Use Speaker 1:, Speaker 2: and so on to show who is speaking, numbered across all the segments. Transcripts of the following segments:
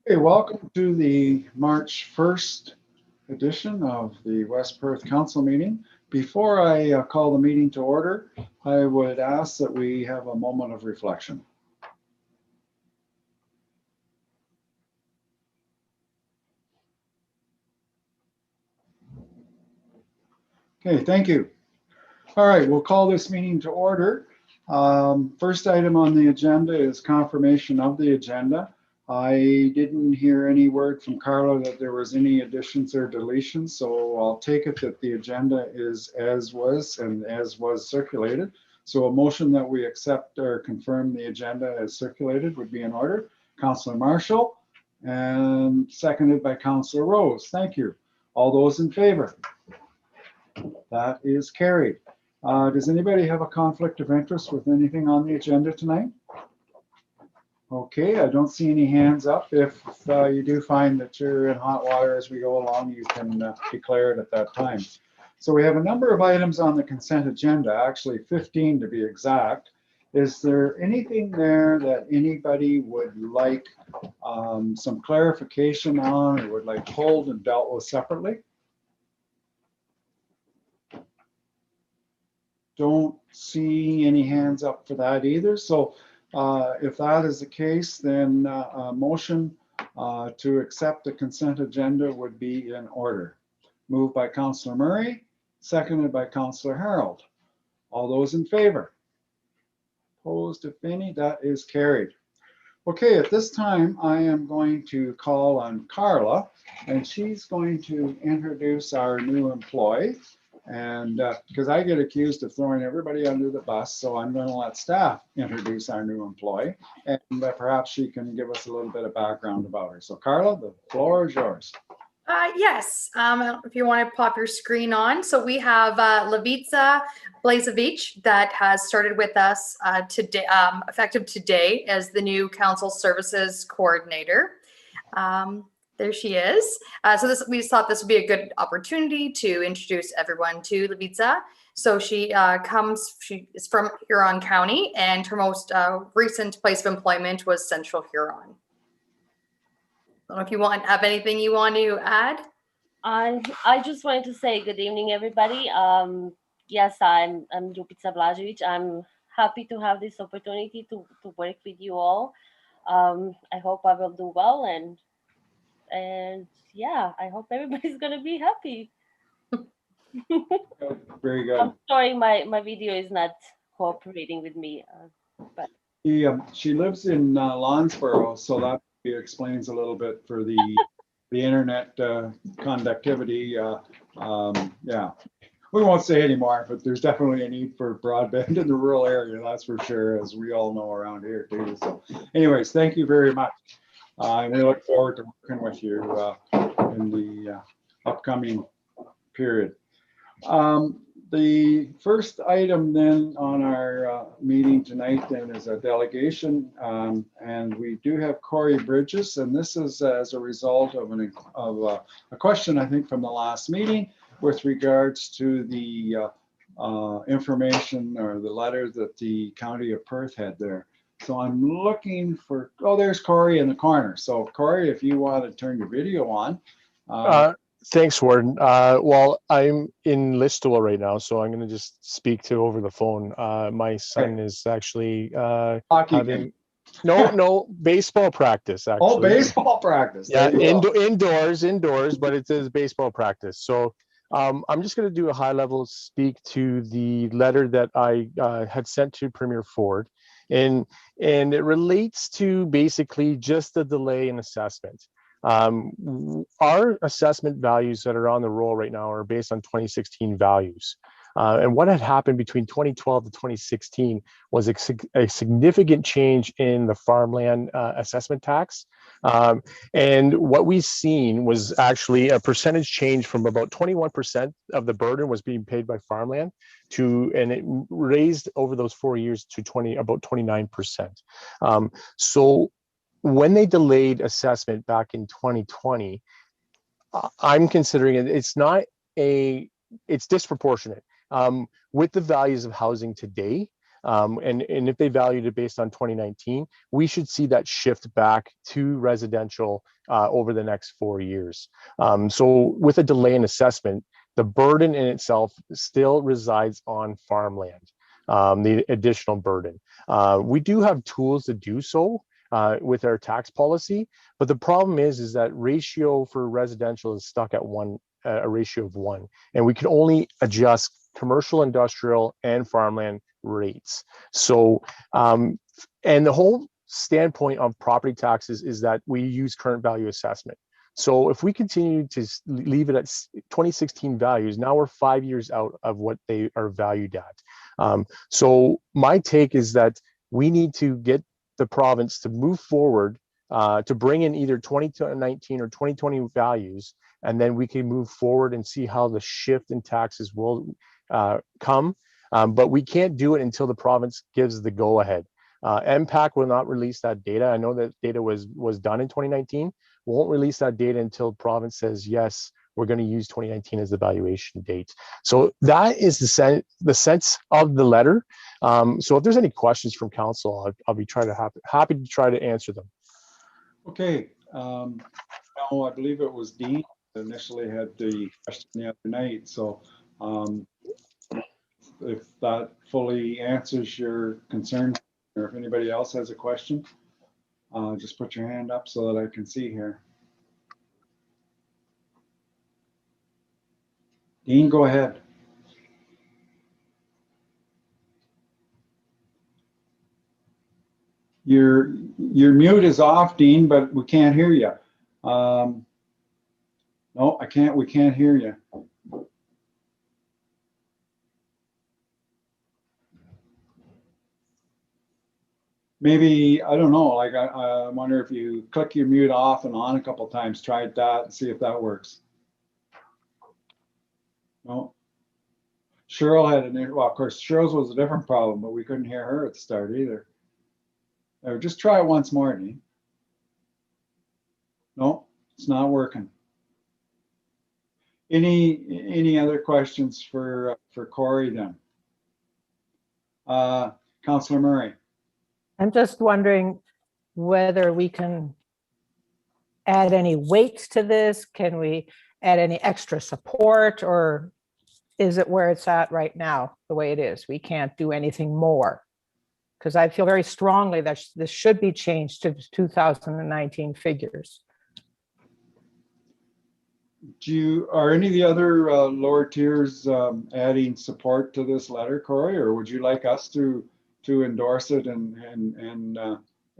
Speaker 1: Hey, welcome to the March 1st edition of the West Perth Council meeting. Before I call the meeting to order, I would ask that we have a moment of reflection. Okay, thank you. All right, we'll call this meeting to order. First item on the agenda is confirmation of the agenda. I didn't hear any word from Carla that there was any additions or deletions, so I'll take it that the agenda is as was and as was circulated. So a motion that we accept or confirm the agenda as circulated would be in order. Councillor Marshall, and seconded by Councillor Rose. Thank you. All those in favor? That is carried. Does anybody have a conflict of interest with anything on the agenda tonight? Okay, I don't see any hands up. If you do find that you're in hot water as we go along, you can declare it at that time. So we have a number of items on the consent agenda, actually 15 to be exact. Is there anything there that anybody would like some clarification on or would like pulled and dealt with separately? Don't see any hands up for that either. So if that is the case, then a motion to accept the consent agenda would be in order. Moved by Councillor Murray, seconded by Councillor Harold. All those in favor? Opposed, if any? That is carried. Okay, at this time, I am going to call on Carla, and she's going to introduce our new employee. And because I get accused of throwing everybody under the bus, so I'm going to let staff introduce our new employee, and perhaps she can give us a little bit of background about her. So Carla, the floor is yours.
Speaker 2: Yes, if you want to pop your screen on. So we have Levica Blazevich that has started with us today, effective today as the new council services coordinator. There she is. So we just thought this would be a good opportunity to introduce everyone to Levica. So she is from Huron County, and her most recent place of employment was Central Huron. I don't know if you have anything you want to add.
Speaker 3: I just wanted to say good evening, everybody. Yes, I'm Levica Blazevich. I'm happy to have this opportunity to work with you all. I hope I will do well, and yeah, I hope everybody's gonna be happy.
Speaker 1: Very good.
Speaker 3: I'm sorry, my video is not cooperating with me, but
Speaker 1: she lives in Lonsborough, so that explains a little bit for the internet conductivity. Yeah, we won't say anymore, but there's definitely a need for broadband in the rural area, that's for sure, as we all know around here too. So anyways, thank you very much. And we look forward to working with you in the upcoming period. The first item then on our meeting tonight then is a delegation, and we do have Corey Bridges, and this is as a result of a question I think from the last meeting with regards to the information or the letter that the County of Perth had there. So I'm looking for, oh, there's Corey in the corner. So Corey, if you want to turn your video on.
Speaker 4: Thanks, Warden. Well, I'm in Listowel right now, so I'm going to just speak to over the phone. My son is actually having baseball practice. Actually,
Speaker 1: oh, baseball practice.
Speaker 4: Yeah, indoors, but it is baseball practice. So I'm just going to do a high-level speak to the letter that I had sent to Premier Ford, and it relates to basically just the delay in assessment. Our assessment values that are on the roll right now are based on 2016 values. And what had happened between 2012 to 2016 was a significant change in the farmland assessment tax. And what we've seen was actually a percentage change from about 21% of the burden was being paid by farmland and it raised over those 4 years to about 29%. So when they delayed assessment back in 2020, I'm considering it's disproportionate with the values of housing today. And if they valued it based on 2019, we should see that shift back to residential over the next 4 years. So with a delay in assessment, the burden in itself still resides on farmland, the additional burden. We do have tools to do so with our tax policy, but the problem is that ratio for residential is stuck at a ratio of 1, and we can only adjust commercial, industrial, and farmland rates. So, and the whole standpoint of property taxes is that we use current value assessment. So if we continue to leave it at 2016 values, now we're 5 years out of what they are valued at. So my take is that we need to get the province to move forward to bring in either 2019 or 2020 values, and then we can move forward and see how the shift in taxes will come. But we can't do it until the province gives the go ahead. MPAC will not release that data. I know that data was done in 2019. Won't release that data until province says, yes, we're going to use 2019 as the valuation date. So that is the sense of the letter. So if there's any questions from council, I'll be happy to try to answer them.
Speaker 1: Okay. No, I believe it was Dean that initially had the question the other night. So if that fully answers your concern, or if anybody else has a question, just put your hand up so that I can see here. Dean, go ahead. Your mute is off, Dean, but we can't hear you. No, we can't hear you. Maybe, I don't know, like I wonder if you click your mute off and on a couple times, try that and see if that works. No. Cheryl had well, of course, Cheryl's was a different problem, but we couldn't hear her at the start either. Or just try it once more, Dean. No, it's not working. Any other questions for Corey then? Councillor Murray.
Speaker 5: I'm just wondering whether we can add any weight to this. Can we add any extra support, or is it where it's at right now, the way it is? We can't do anything more. Because I feel very strongly that this should be changed to 2019 figures.
Speaker 1: Are any of the other lower tiers adding support to this letter, Corey, or would you like us to endorse it and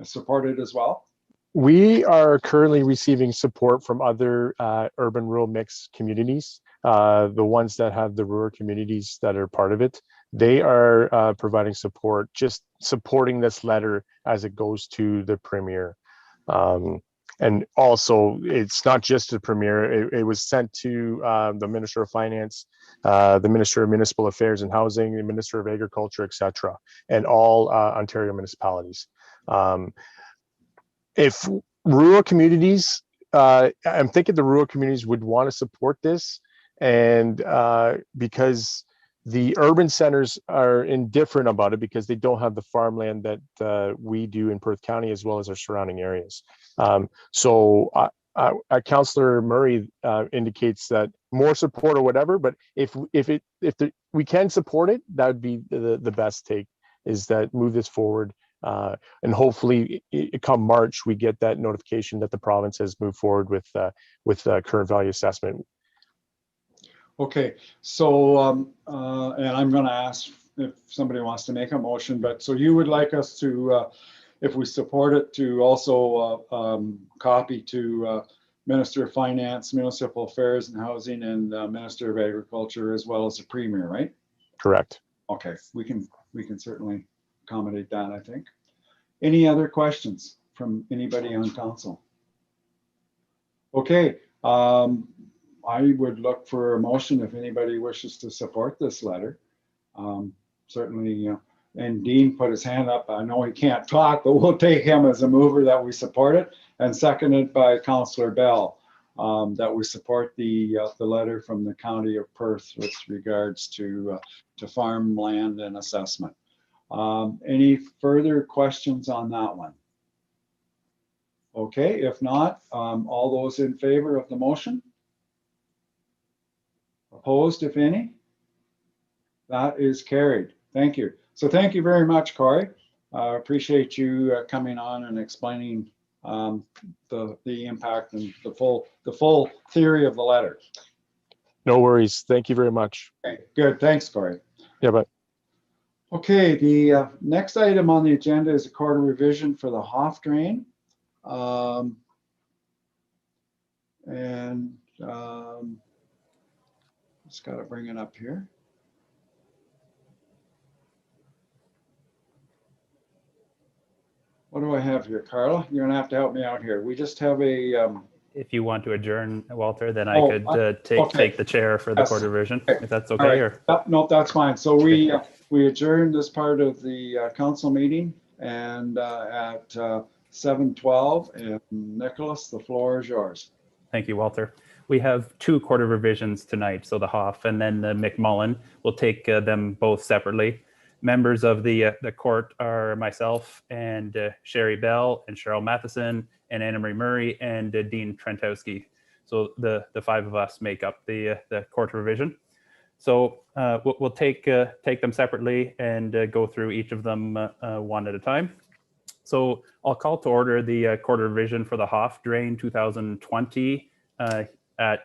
Speaker 1: support it as well?
Speaker 4: We are currently receiving support from other urban rural mixed communities, the ones that have the rural communities that are part of it. They are providing support, just supporting this letter as it goes to the Premier. And also, it's not just the Premier, it was sent to the Minister of Finance, the Minister of Municipal Affairs and Housing, the Minister of Agriculture, etc., and all Ontario municipalities. If rural communities, I'm thinking the rural communities would want to support this, and because the urban centers are indifferent about it because they don't have the farmland that we do in Perth County, as well as our surrounding areas. So Councillor Murray indicates that more support or whatever, but if we can support it, that would be the best take, is that move this forward. And hopefully come March, we get that notification that the province has moved forward with current value assessment.
Speaker 1: Okay, so and I'm going to ask if somebody wants to make a motion, but so you would like us to, if we support it, to also copy to Minister of Finance, Municipal Affairs and Housing, and Minister of Agriculture, as well as the Premier, right?
Speaker 4: Correct.
Speaker 1: Okay, we can certainly accommodate that, I think. Any other questions from anybody on council? Okay, I would look for a motion if anybody wishes to support this letter. Certainly, and Dean put his hand up. I know he can't talk, but we'll take him as a mover that we support it, and seconded by Councillor Bell, that we support the letter from the County of Perth with regards to farmland and assessment. Any further questions on that one? Okay, if not, all those in favor of the motion? Opposed, if any? That is carried. Thank you. So thank you very much, Corey. Appreciate you coming on and explaining the impact and the full theory of the letter.
Speaker 4: No worries. Thank you very much.
Speaker 1: Okay, good. Thanks, Corey.
Speaker 4: Yeah, but
Speaker 1: Okay, the next item on the agenda is a quarter revision for the Hoff drain. Just got to bring it up here. What do I have here, Carla? You're gonna have to help me out here. We just have a,
Speaker 6: If you want to adjourn, Walter, then I
Speaker 1: Oh,
Speaker 6: could
Speaker 1: okay.
Speaker 6: take the chair for the
Speaker 1: Yes.
Speaker 6: quarter revision,
Speaker 1: Okay.
Speaker 6: if that's
Speaker 1: all
Speaker 6: okay.
Speaker 1: right.
Speaker 6: Or
Speaker 1: No, that's fine. So we adjourned this part of the council meeting and at 7:12, and Nicholas, the floor is yours.
Speaker 6: thank you, Walter. We have two quarter revisions tonight, so the Hoff and then the McMullen. We'll take them both separately. Members of the court are myself and Sherry Bell and Cheryl Matheson and Anna Marie Murray and Dean Trentowski. So the five of us make up the court revision. So we'll take them separately and go through each of them one at a time. So I'll call to order the court revision for the Hoff Drain 2020 at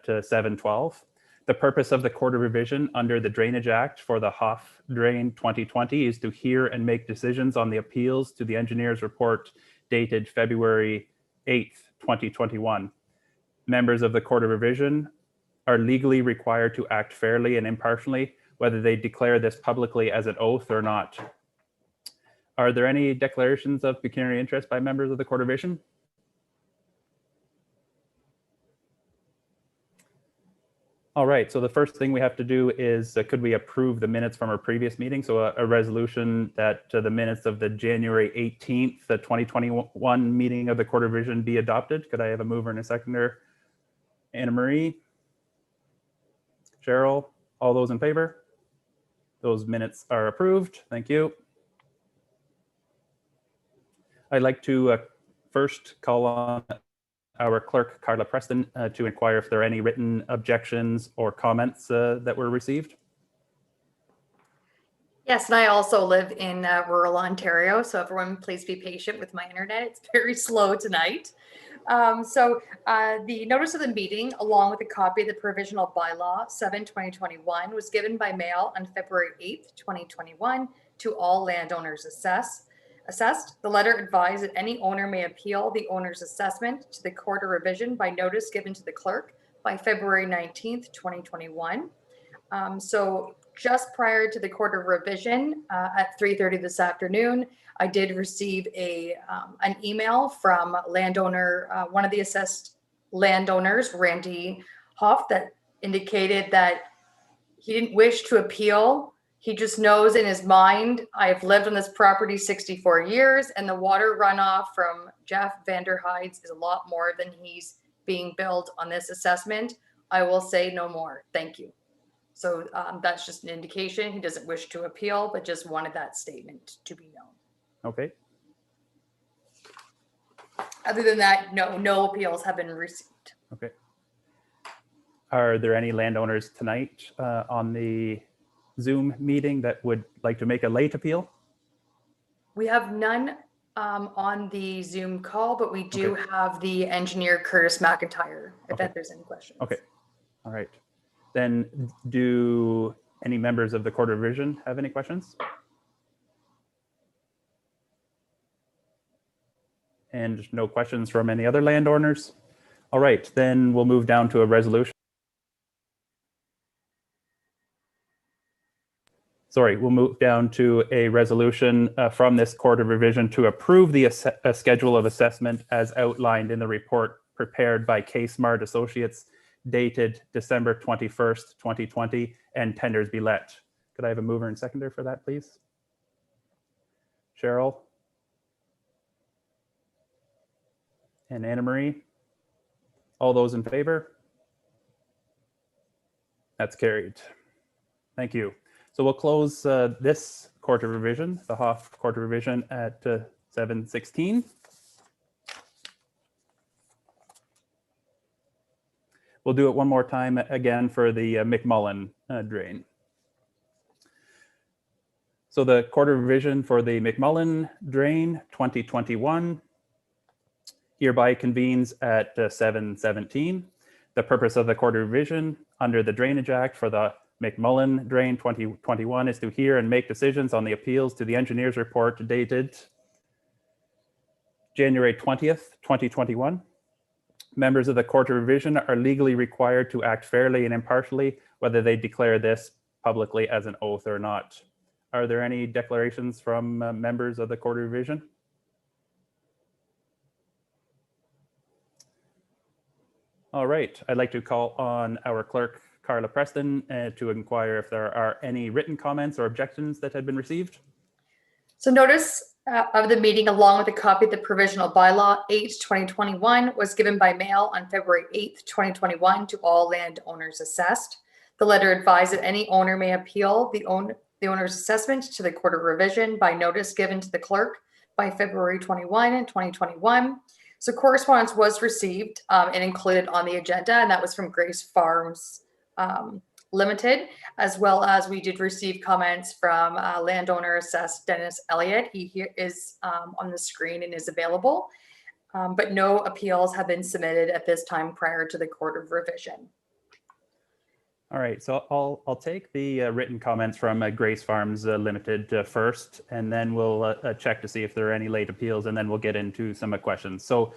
Speaker 6: 7:12. The purpose of the quarter revision under the Drainage Act for the Hoff Drain 2020 is to hear and make decisions on the appeals to the engineer's report dated February 8th, 2021. Members of the Court of Revision are legally required to act fairly and impartially, whether they declare this publicly as an oath or not. Are there any declarations of pecuniary interest by members of the Court of Revision? All right, so the first thing we have to do is, could we approve the minutes from our previous meeting? So a resolution that the minutes of the January 18th, the 2021 meeting of the Court of Revision be adopted. Could I have a mover and a seconder? Anna Marie? Cheryl? All those in favor? Those minutes are approved. Thank you. I'd like to first call on our clerk, Carla Preston, to inquire if there are any written objections or comments that were received.
Speaker 2: Yes, and I also live in rural Ontario, so everyone please be patient with my internet. It's very slow tonight. The notice of the meeting, along with a copy of the provisional bylaw 7/2021, was given by mail on February 8th, 2021 to all landowners assessed. The letter advised that any owner may appeal the owner's assessment to the Court of Revision by notice given to the clerk by February 19th, 2021. So just prior to the Court of Revision at 3:30 this afternoon, I did receive an email from landowner, one of the assessed landowners, Randy Hoff, that indicated that he didn't wish to appeal. He just knows in his mind, I've lived on this property 64 years and the water runoff from Jeff Vanderhides is a lot more than he's being billed on this assessment. I will say no more. Thank you. So that's just an indication. He doesn't wish to appeal, but just wanted that statement to be known.
Speaker 6: Okay.
Speaker 2: Other than that, no appeals have been received.
Speaker 6: Okay. Are there any landowners tonight on the Zoom meeting that would like to make a late appeal?
Speaker 2: We have none on the Zoom call, but we do
Speaker 6: Okay.
Speaker 2: have the engineer Curtis McIntyre, if
Speaker 6: Okay.
Speaker 2: there's any questions.
Speaker 6: Okay. All right. Then do any members of the Court of Revision have any questions? And no questions from any other landowners? All right, then we'll move down to a resolution. Sorry, we'll move down to a resolution from this Court of Revision to approve the schedule of assessment as outlined in the report prepared by K-Smart Associates dated December 21st, 2020, and tenders be let. Could I have a mover and seconder for that, please? Cheryl? And Anna Marie? All those in favor? That's carried. Thank you. So we'll close this Court of Revision, the Hoff Court of Revision at 7:16. We'll do it one more time again for the McMullen drain. So the Court of Revision for the McMullen drain 2021 hereby convenes at 7:17. The purpose of the Court of Revision under the Drainage Act for the McMullen Drain 2021 is to hear and make decisions on the appeals to the engineer's report dated January 20th, 2021. Members of the Court of Revision are legally required to act fairly and impartially, whether they declare this publicly as an oath or not. Are there any declarations from members of the Court of Revision? All right, I'd like to call on our clerk, Carla Preston, to inquire if there are any written comments or objections that had been received.
Speaker 2: So notice of the meeting along with a copy of the provisional bylaw 8/2021 was given by mail on February 8th, 2021 to all landowners assessed. The letter advised that any owner may appeal the owner's assessment to the Court of Revision by notice given to the clerk by February 21, 2021. So correspondence was received and included on the agenda, and that was from Grace Farms Limited, as well as we did receive comments from landowner assessed Dennis Elliott. He is on the screen and is available, but no appeals have been submitted at this time prior to the Court of Revision.
Speaker 6: All right, so I'll take the written comments from Grace Farms Limited first, and then we'll check to see if there are any late appeals, and then we'll get into some questions. So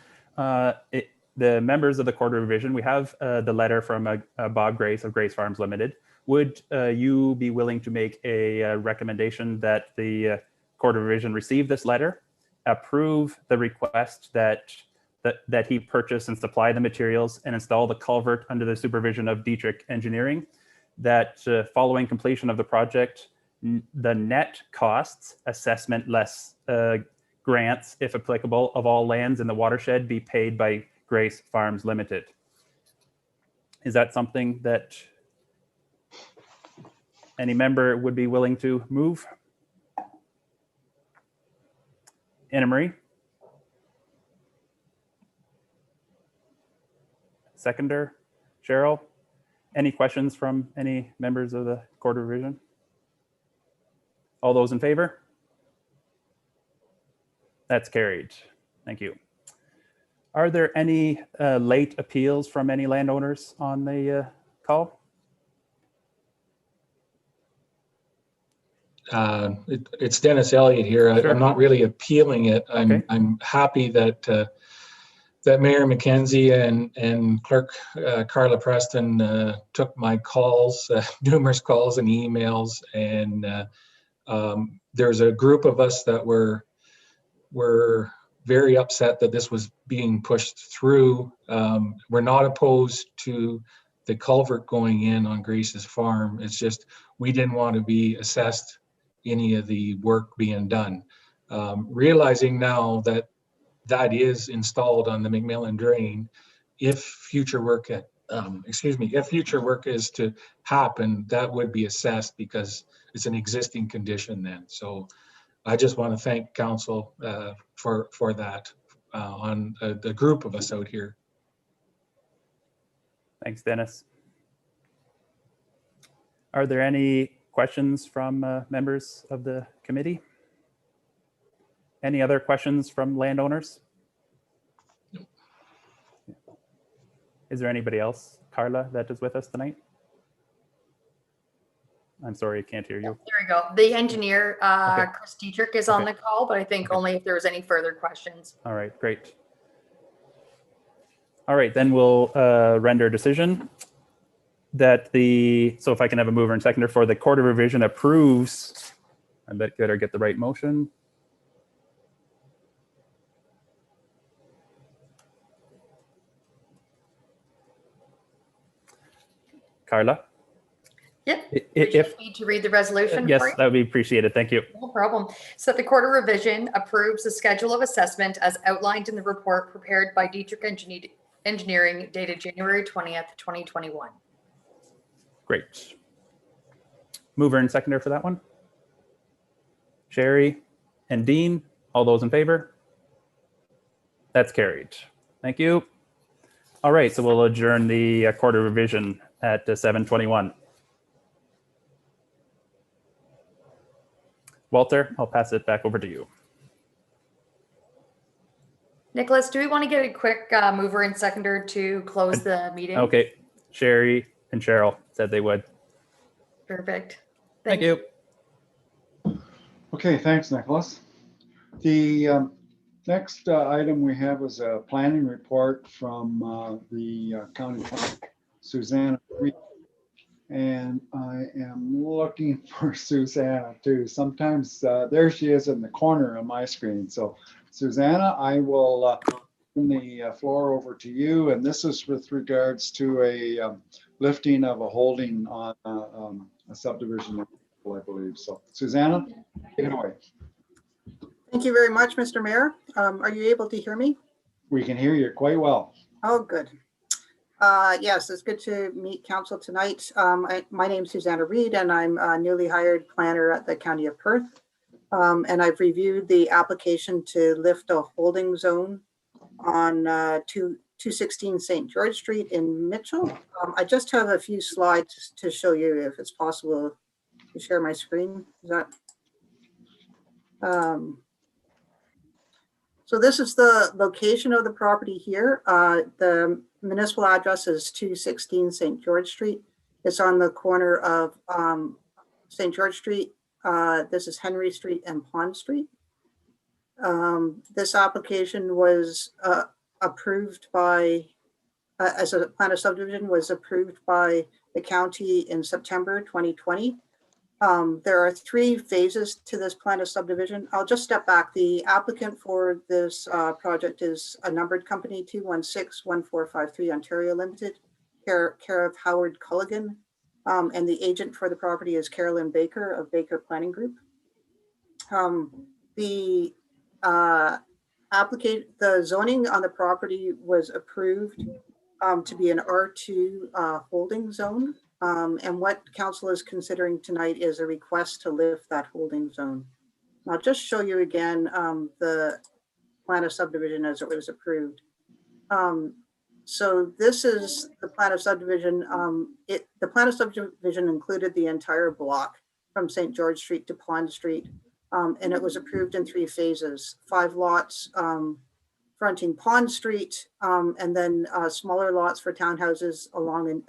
Speaker 6: the members of the Court of Revision, we have the letter from Bob Grace of Grace Farms Limited. Would you be willing to make a recommendation that the Court of Revision receive this letter, approve the request that he purchase and supply the materials and install the culvert under the supervision of Dietrich Engineering, that following completion of the project, the net costs, assessment less grants, if applicable, of all lands in the watershed be paid by Grace Farms Limited? Is that something that any member would be willing to move? Anna Marie? Seconder, Cheryl, any questions from any members of the Court of Revision? All those in favor? That's carried. Thank you. Are there any late appeals from any landowners on the call?
Speaker 7: It's Dennis Elliott here.
Speaker 6: Sure.
Speaker 7: I'm not really appealing it. I'm happy that that Mayor McKenzie and Clerk Carla Preston took my calls, numerous calls and emails, and there's a group of us that were very upset that this was being pushed through. We're not opposed to the culvert going in on Grace's farm. It's just we didn't want to be assessed any of the work being done. Realizing now that that is installed on the McMullen drain, if future work if future work is to happen, that would be assessed because it's an existing condition then. So I just want to thank council for that on the group of us out here.
Speaker 6: Thanks, Dennis. Are there any questions from members of the committee? Any other questions from landowners? Is there anybody else, Carla, that is with us tonight? I'm sorry, I can't hear you.
Speaker 2: There we go. The engineer,
Speaker 6: Okay.
Speaker 2: Chris Dietrich, is on
Speaker 6: Okay.
Speaker 2: the call, but I think only if there's any further questions.
Speaker 6: All right, great. All right, then we'll render a decision that so if I can have a mover and seconder for the Court of Revision approves, I better get the right motion. Carla?
Speaker 2: Yep.
Speaker 6: If
Speaker 2: We just need to read the resolution
Speaker 6: yes,
Speaker 2: for you.
Speaker 6: that would be appreciated. Thank you.
Speaker 2: No problem. So the Court of Revision approves the schedule of assessment as outlined in the report prepared by Dietrich Engineering dated January 20th, 2021.
Speaker 6: Great. Mover and seconder for that one? Sherry and Dean, all those in favor? That's carried. Thank you. All right, so we'll adjourn the quarter revision at 7:21. Walter, I'll pass it back over to you.
Speaker 2: Nicholas, do we want to get a quick mover and seconder to close the meeting?
Speaker 6: Okay, Sherry and Cheryl said they would.
Speaker 2: Perfect.
Speaker 6: Thank you.
Speaker 1: Okay, thanks, Nicholas. The next item we have is a planning report from the county planner, Susanna Reed. And I am looking for Susanna too. Sometimes there she is in the corner of my screen. So Susanna, I will turn the floor over to you. And this is with regards to a lifting of a holding on a subdivision, I believe. So Susanna, take it away.
Speaker 8: Thank you very much, Mr. Mayor. Are you able to hear me?
Speaker 1: We can hear you quite well.
Speaker 8: Oh, good. Yes, it's good to meet council tonight. My name is Susanna Reed, and I'm a newly hired planner at the County of Perth. And I've reviewed the application to lift a holding zone on 216 St. George Street in Mitchell. I just have a few slides to show you if it's possible to share my screen. Is that? So this is the location of the property here. The municipal address is 216 St. George Street. It's on the corner of St. George Street. This is Henry Street and Pond Street. This application was approved by, as a plan of subdivision, was approved by the county in September 2020. There are 3 phases to this plan of subdivision. I'll just step back. The applicant for this project is a numbered company, 216-1453 Ontario Limited, care of Howard Culligan. And the agent for the property is Carolyn Baker of Baker Planning Group. The zoning on the property was approved to be an R2 holding zone. And what council is considering tonight is a request to lift that holding zone. I'll just show you again the plan of subdivision as it was approved. So this is the plan of subdivision. The plan of subdivision included the entire block from St. George Street to Pond Street. And it was approved in 3 phases, 5 lots fronting Pond Street, and then smaller lots for townhouses along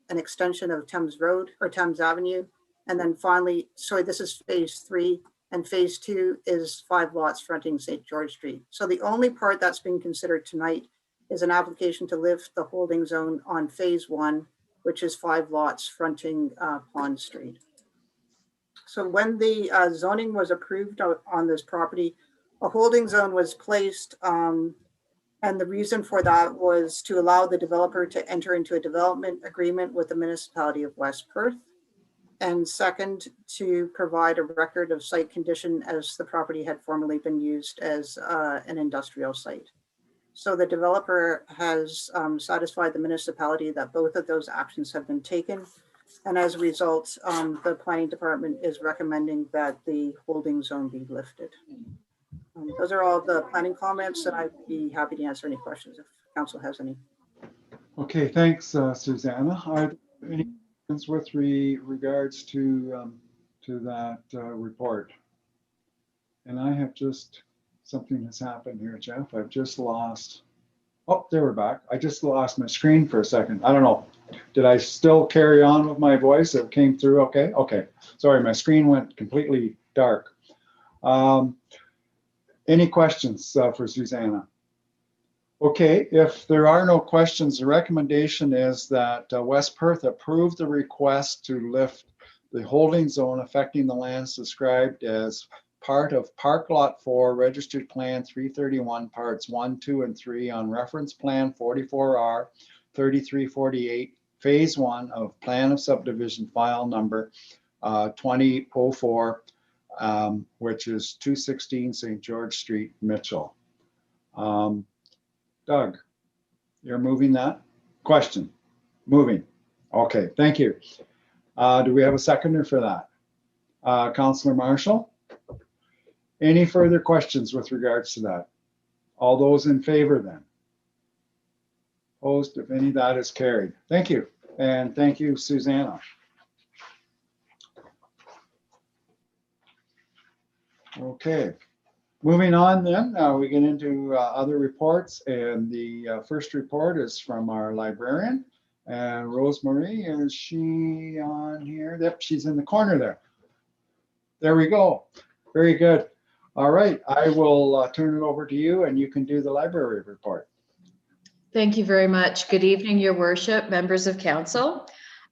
Speaker 8: an extension of Thames Road or Thames Avenue. And then finally, sorry, this is phase 3, and phase 2 is 5 lots fronting St. George Street. So the only part that's being considered tonight is an application to lift the holding zone on phase 1, which is 5 lots fronting Pond Street. So when the zoning was approved on this property, a holding zone was placed, and the reason for that was to allow the developer to enter into a development agreement with the Municipality of West Perth. And second, to provide a record of site condition as the property had formerly been used as an industrial site. So the developer has satisfied the municipality that both of those actions have been taken. And as a result, the planning department is recommending that the holding zone be lifted. Those are all the planning comments, and I'd be happy to answer any questions if council has any.
Speaker 1: Okay, thanks, Susanna. Are there any questions with regards to that report? And I have just, something has happened here, Jeff. I've just lost, oh, there we're back. I just lost my screen for a second. I don't know. Did I still carry on with my voice? It came through okay? Okay, sorry, my screen went completely dark. Any questions for Susanna? Okay, if there are no questions, the recommendation is that West Perth approve the request to lift the holding zone affecting the lands described as part of Park Lot 4, Registered Plan 331, Parts 1, 2, and 3 on Reference Plan 44R 3348, Phase 1 of Plan of Subdivision File Number 2004, which is 216 St. George Street, Mitchell. Doug, you're moving that? Question? Moving. Okay, thank you. Do we have a seconder for that? Councillor Marshall? Any further questions with regards to that? All those in favor then? Opposed, if any, that is carried. Thank you. And thank you, Susanna. Okay, moving on then, we get into other reports, and the first report is from our librarian. And Rosemary, is she on here? Yep, she's in the corner there. There we go. Very good. All right, I will turn it over to you, and you can do the library report.
Speaker 9: Thank you very much. Good evening, Your Worship, members of council.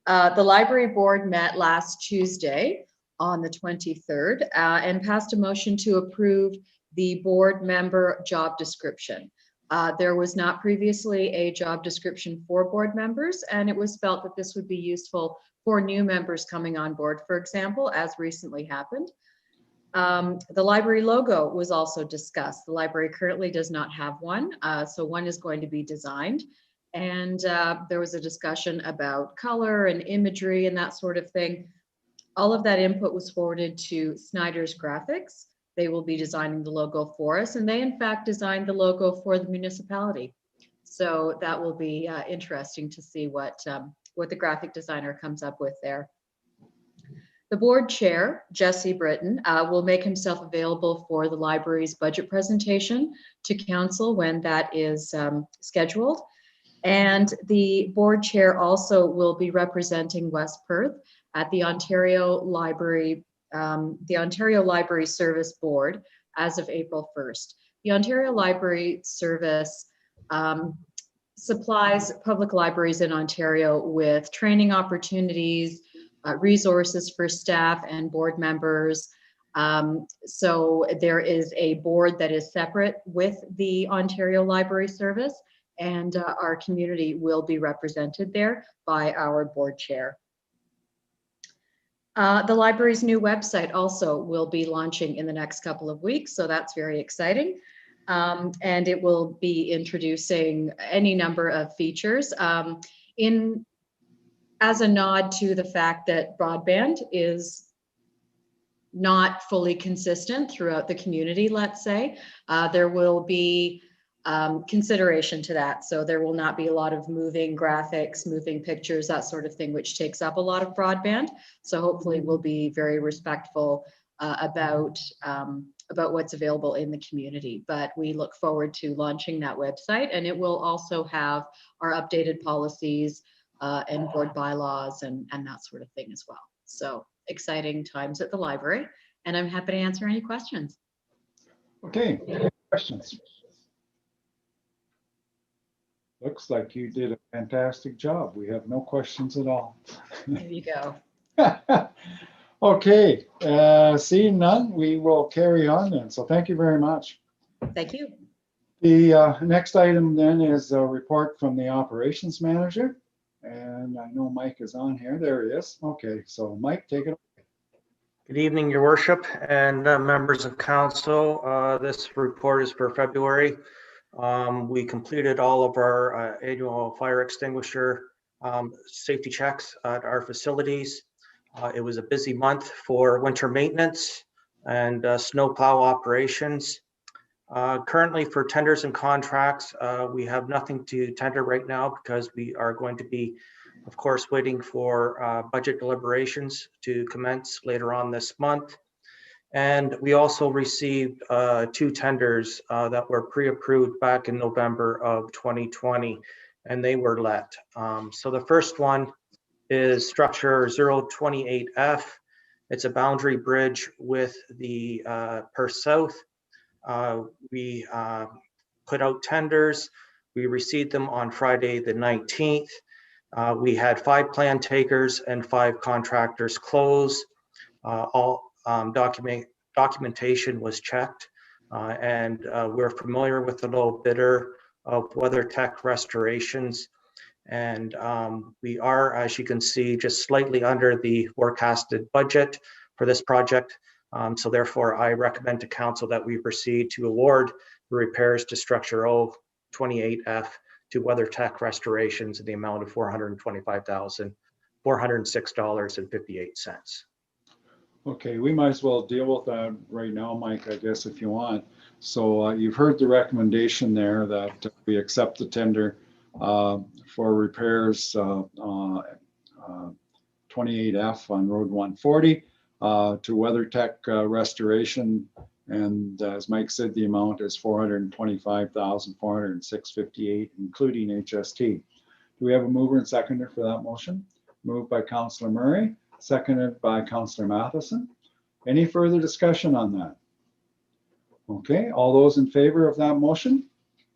Speaker 9: The library board met last Tuesday on the 23rd and passed a motion to approve the board member job description. There was not previously a job description for board members, and it was felt that this would be useful for new members coming on board, for example, as recently happened. The library logo was also discussed. The library currently does not have one, so one is going to be designed. And there was a discussion about color and imagery and that sort of thing. All of that input was forwarded to Snyder's Graphics. They will be designing the logo for us, and they in fact designed the logo for the municipality. So that will be interesting to see what the graphic designer comes up with there. The board chair, Jesse Britton, will make himself available for the library's budget presentation to council when that is scheduled. And the board chair also will be representing West Perth at the Ontario Library Service Board as of April 1st. The Ontario Library Service supplies public libraries in Ontario with training opportunities, resources for staff and board members. So there is a board that is separate with the Ontario Library Service, and our community will be represented there by our board chair. The library's new website also will be launching in the next couple of weeks, so that's very exciting. And it will be introducing any number of features as a nod to the fact that broadband is not fully consistent throughout the community, let's say. There will be consideration to that. So there will not be a lot of moving graphics, moving pictures, that sort of thing, which takes up a lot of broadband. So hopefully we'll be very respectful about what's available in the community. But we look forward to launching that website, and it will also have our updated policies and board bylaws and that sort of thing as well. So exciting times at the library, and I'm happy to answer any questions.
Speaker 1: Okay, any questions? Looks like you did a fantastic job. We have no questions at all.
Speaker 9: There you go.
Speaker 1: Okay, seeing none, we will carry on then. So thank you very much.
Speaker 9: Thank you.
Speaker 1: The next item then is a report from the operations manager. And I know Mike is on here. There he is. Okay, so Mike, take it away.
Speaker 10: Good evening, Your Worship and members of council. This report is for February. We completed all of our annual fire extinguisher safety checks at our facilities. It was a busy month for winter maintenance and snowplow operations. Currently for tenders and contracts, we have nothing to tender right now because we are going to be, of course, waiting for budget deliberations to commence later on this month. And we also received 2 tenders that were pre-approved back in November of 2020, and they were let. So the first one is structure 028F. It's a boundary bridge with the Perth South. We put out tenders. We received them on Friday the 19th. We had 5 plan takers and 5 contractors close. All documentation was checked, and we're familiar with the low bidder of WeatherTech Restorations. And we are, as you can see, just slightly under the forecasted budget for this project. So therefore, I recommend to council that we proceed to award the repairs to structure 028F to WeatherTech Restorations in the amount of $425,500. $406.58.
Speaker 1: Okay, we might as well deal with that right now, Mike, I guess, if you want. So you've heard the recommendation there that we accept the tender for repairs 28F on Road 140 to WeatherTech Restoration. And as Mike said, the amount is $425,406.58, including HST. Do we have a mover and seconder for that motion? Moved by Councillor Murray, seconded by Councillor Matheson. Any further discussion on that? Okay, all those in favor of that motion?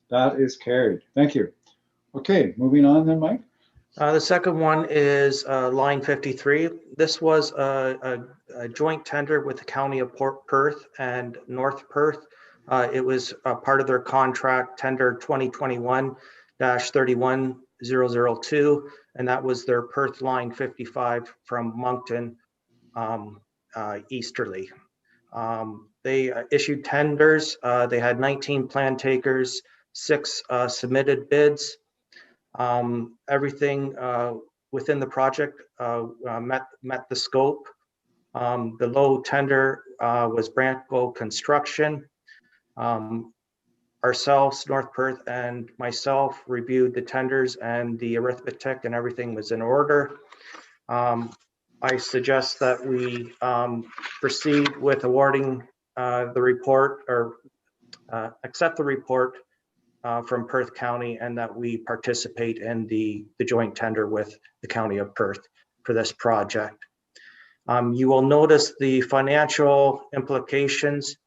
Speaker 1: That is carried. Thank you. Okay, moving on then, Mike.
Speaker 10: The second one is line 53. This was a joint tender with the County of Perth and North Perth. It was a part of their contract tender 2021-31002, and that was their Perth line 55 from Moncton easterly. They issued tenders. They had 19 plan takers, 6 submitted bids. Everything within the project met the scope. The low tender was Branco Construction. Ourselves, North Perth, and myself reviewed the tenders, and the arithmetic and everything was in order. I suggest that we proceed with awarding the report, or accept the report from Perth County, and that we participate in the joint tender with the County of Perth for this project. You will notice the financial implications,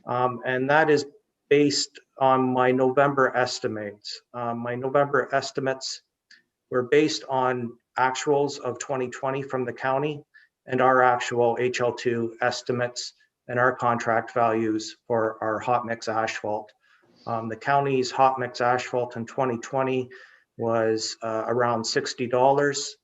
Speaker 10: and that is based on my November estimates. My November estimates were based on actuals of 2020 from the county and our actual HL2 estimates and our contract values for our hot mix asphalt. The county's hot mix asphalt in 2020 was around $60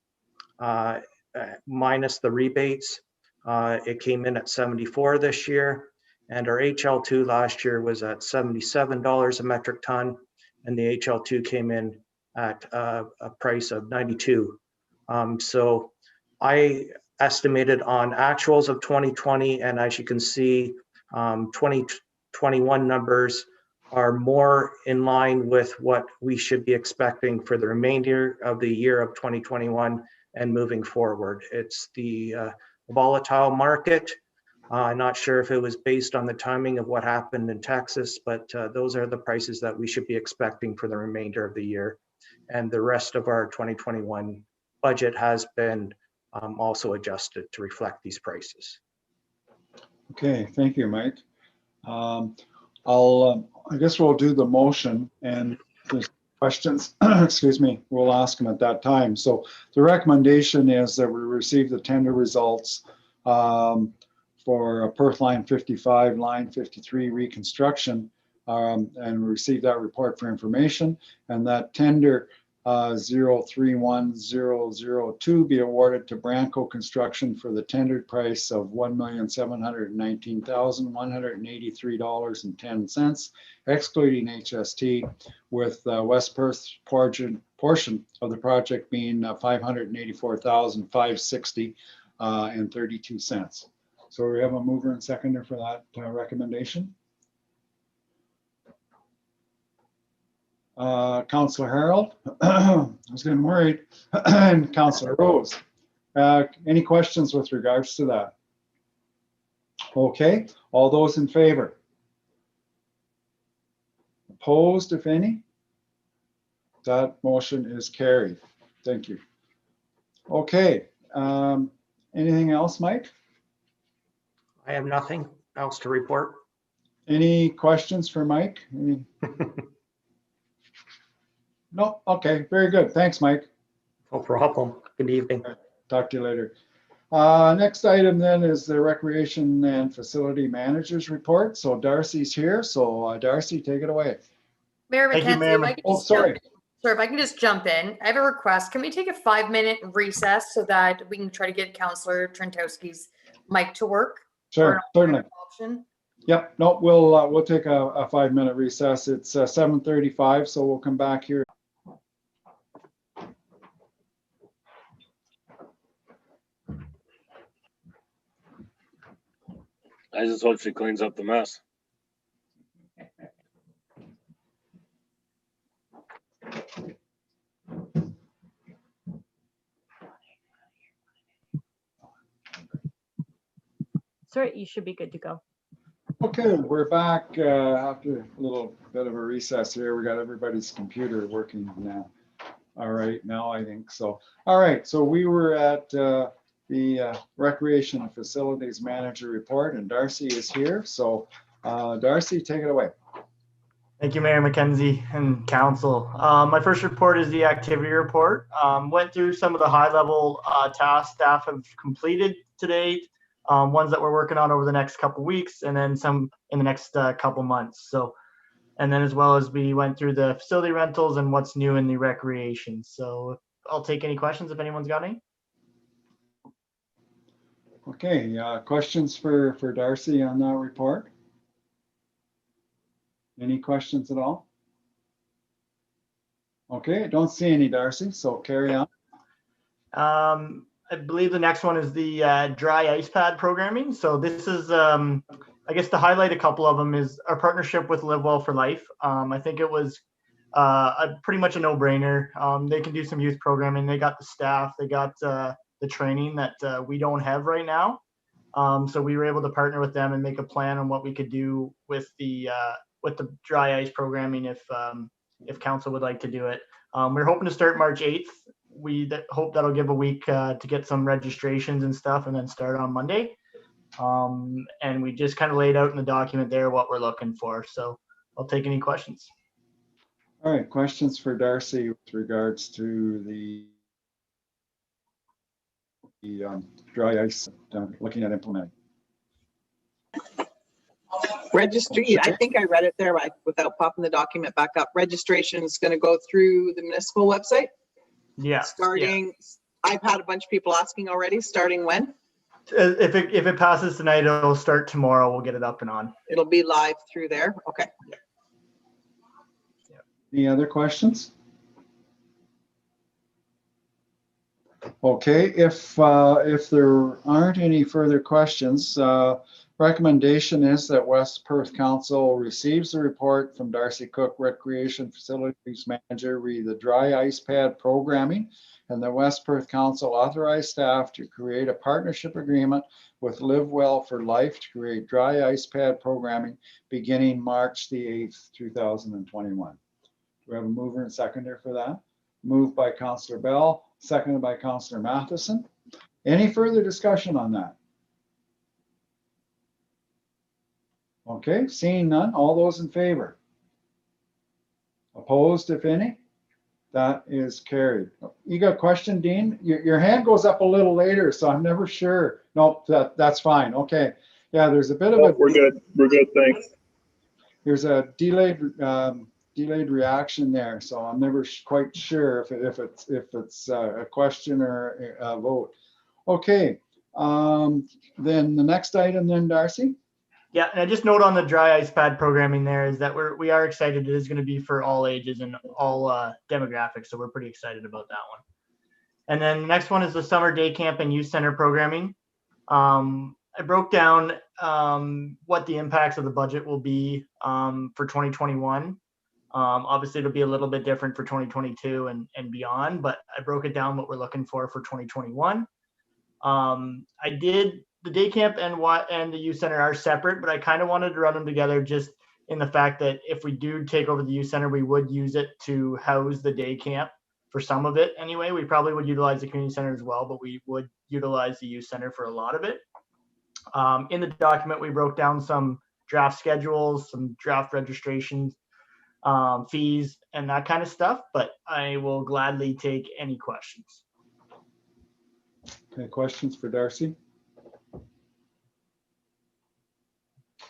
Speaker 10: minus the rebates. It came in at $74 this year, and our HL2 last year was at $77 a metric ton, and the HL2 came in at a price of $92. So I estimated on actuals of 2020, and as you can see, 2021 numbers are more in line with what we should be expecting for the remainder of the year of 2021 and moving forward. It's the volatile market. I'm not sure if it was based on the timing of what happened in Texas, but those are the prices that we should be expecting for the remainder of the year. And the rest of our 2021 budget has been also adjusted to reflect these prices.
Speaker 1: Okay, thank you, Mike. I guess we'll do the motion, and if there's questions, excuse me, we'll ask them at that time. So the recommendation is that we receive the tender results for Perth line 55, line 53 reconstruction, and receive that report for information, and that tender 031002 be awarded to Branco Construction for the tendered price of $1,719,183.10, excluding HST, with West Perth's portion of the project being $584,560 and 32 cents. So we have a mover and seconder for that recommendation. Councillor Harold, I was getting worried, and Councillor Rose. Any questions with regards to that? Okay, all those in favor? Opposed, if any? That motion is carried. Thank you. Okay, anything else, Mike?
Speaker 10: I have nothing else to report.
Speaker 1: Any questions for Mike? No, okay, very good. Thanks, Mike.
Speaker 10: No problem. Good evening.
Speaker 1: Talk to you later. Next item then is the Recreation and Facility Managers Report. So Darcy's here. So Darcy, take it away.
Speaker 2: Mayor
Speaker 11: Thank you,
Speaker 2: McKenzie,
Speaker 11: ma'am.
Speaker 2: if I could
Speaker 1: Oh,
Speaker 2: just
Speaker 1: sorry.
Speaker 2: if I can just jump in. I have a request. Can we take a 5-minute recess so that we can try to get Councillor Trentowski's mic to work?
Speaker 1: Sure, certainly.
Speaker 2: Option?
Speaker 1: Yep, no, we'll take a 5-minute recess. It's 7:35, so we'll come back here.
Speaker 11: I just hope she cleans up the mess.
Speaker 12: Sir, you should be good to go.
Speaker 1: Okay, we're back after a little bit of a recess here. We got everybody's computer working now. All right, now I think so. All right, so we were at the Recreation and Facilities Manager report, and Darcy is here. So Darcy, take it away.
Speaker 13: Thank you, Mayor McKenzie and Council. My first report is the activity report. Went through some of the high-level tasks staff have completed to date, ones that we're working on over the next couple weeks, and then some in the next couple months. So, and then as well as we went through the facility rentals and what's new in the recreation. So I'll take any questions if anyone's got any.
Speaker 1: Okay, questions for Darcy on that report? Any questions at all? Okay, don't see any, Darcy, so carry on.
Speaker 13: I believe the next one is the dry ice pad programming. So this is, I guess to highlight a couple of them is our partnership with Live Well for Life. I think it was pretty much a no-brainer. They can do some youth programming. They got the staff. They got the training that we don't have right now. So we were able to partner with them and make a plan on what we could do with the dry ice programming if council would like to do it. We're hoping to start March 8th. We hope that'll give a week to get some registrations and stuff and then start on Monday. And we just kind of laid out in the document there what we're looking for. So I'll take any questions.
Speaker 1: All right, questions for Darcy with regards to the dry ice looking at implementing.
Speaker 14: Registry, I think I read it there without popping the document back up. Registration is going to go through the municipal website.
Speaker 13: Yeah.
Speaker 14: Starting, yeah. I've had a bunch of people asking already, starting when?
Speaker 13: If it passes tonight, it'll start tomorrow. We'll get it up and on.
Speaker 14: It'll be live through there. Okay.
Speaker 13: Yeah.
Speaker 1: Any other questions? Okay, if there aren't any further questions, recommendation is that West Perth Council receives the report from Darcy Cook, Recreation Facilities Manager, re the dry ice pad programming, and the West Perth Council authorize staff to create a partnership agreement with Live Well for Life to create dry ice pad programming beginning March the 8th, 2021. Do we have a mover and seconder for that? Moved by Councillor Bell, seconded by Councillor Matheson. Any further discussion on that? Okay, seeing none, all those in favor? Opposed, if any? That is carried. You got a question, Dean? Your hand goes up a little later, so I'm never sure. Nope, that's fine. Okay. Yeah, there's a bit of a...
Speaker 11: We're good. We're good, thanks.
Speaker 1: There's a delayed reaction there, so I'm never quite sure if it's a question or a vote. Okay, then the next item then, Darcy.
Speaker 13: Yeah, and I just note on the dry ice pad programming there is that we are excited. It is going to be for all ages and all demographics, so we're pretty excited about that one. And then the next one is the summer day camp and youth center programming. I broke down what the impacts of the budget will be for 2021. Obviously, it'll be a little bit different for 2022 and beyond, but I broke it down what we're looking for 2021. I did the day camp and the youth center are separate, but I kind of wanted to run them together just in the fact that if we do take over the youth center, we would use it to house the day camp for some of it anyway. We probably would utilize the community center as well, but we would utilize the youth center for a lot of it. In the document, we broke down some draft schedules, some draft registrations, fees, and that kind of stuff, but I will gladly take any questions.
Speaker 1: Okay, questions for Darcy?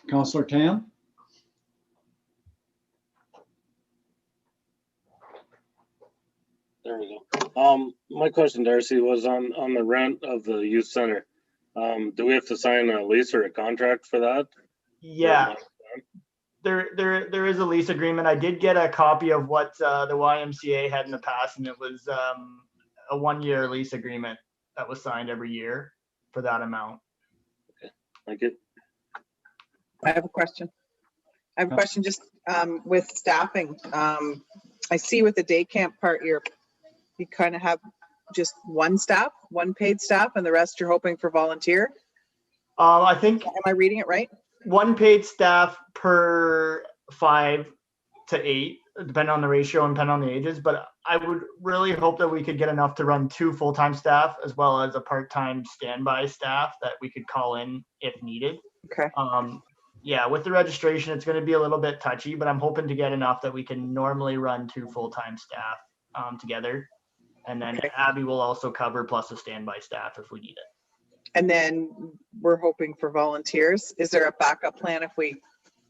Speaker 1: Councillor Tam?
Speaker 11: There we go. My question, Darcy, was on the rent of the youth center. Do we have to sign a lease or a contract for that?
Speaker 13: Yeah, there is a lease agreement. I did get a copy of what the YMCA had in the past, and it was a 1-year lease agreement that was signed every year for that amount.
Speaker 11: Okay, thank you.
Speaker 14: I have a question. I have a question just with staffing. I see with the day camp part, you kind of have just one paid staff, and the rest you're hoping for volunteer.
Speaker 13: I think,
Speaker 14: am I reading it right?
Speaker 13: One paid staff per 5 to 8, depending on the ratio and depending on the ages. But I would really hope that we could get enough to run 2 full-time staff as well as a part-time standby staff that we could call in if needed.
Speaker 14: Okay.
Speaker 13: Yeah, with the registration, it's going to be a little bit touchy, but I'm hoping to get enough that we can normally run 2 full-time staff together. And then
Speaker 14: Okay.
Speaker 13: Abby will also cover plus a standby staff if we need it.
Speaker 14: And then we're hoping for volunteers. Is there a backup plan if we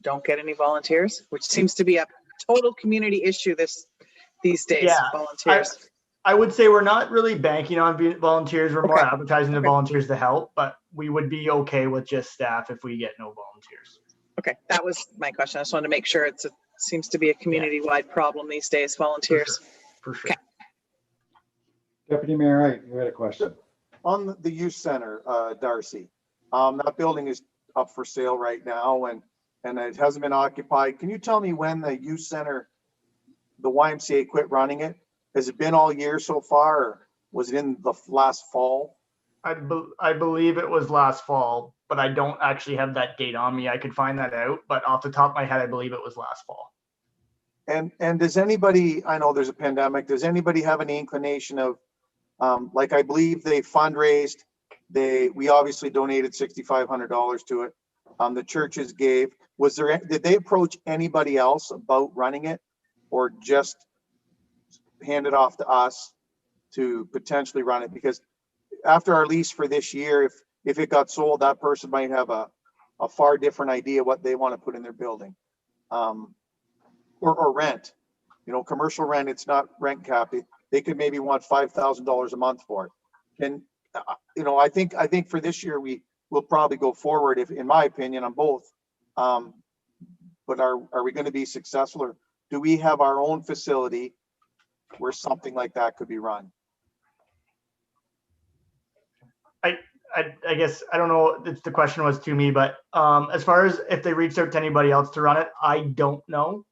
Speaker 14: don't get any volunteers, which seems to be a total community issue these days?
Speaker 13: Yeah,
Speaker 14: volunteers.
Speaker 13: I would say we're not really banking on volunteers. We're more
Speaker 14: Okay.
Speaker 13: advertising the
Speaker 14: Okay.
Speaker 13: volunteers to help, but we would be okay with just staff if we get no volunteers.
Speaker 14: Okay, that was my question. I just wanted to make sure seems to be a community-wide problem these days, volunteers.
Speaker 13: For sure.
Speaker 14: Okay.
Speaker 1: Deputy Mayor Wright, you had a question.
Speaker 15: On the youth center, Darcy, that building is up for sale right now and it hasn't been occupied. Can you tell me when the youth center, the YMCA quit running it? Has it been all year so far, or was it in the last fall?
Speaker 13: I believe it was last fall, but I don't actually have that date on me. I could find that out, but off the top of my head, I believe it was last fall.
Speaker 15: And does anybody, I know there's a pandemic, does anybody have any inclination of, like I believe they fundraised, we obviously donated $6,500 to it. The churches gave, did they approach anybody else about running it or just hand it off to us to potentially run it? Because after our lease for this year, if it got sold, that person might have a far different idea what they want to put in their building. Or rent, commercial rent, it's not rent capped. They could maybe want $5,000 a month for it. And, I think for this year, we will probably go forward, if, in my opinion, on both. But are we going to be successful, or do we have our own facility where something like that could be run?
Speaker 13: I guess, I don't know if the question was to me, but as far as if they reached out to anybody else to run it, I don't know.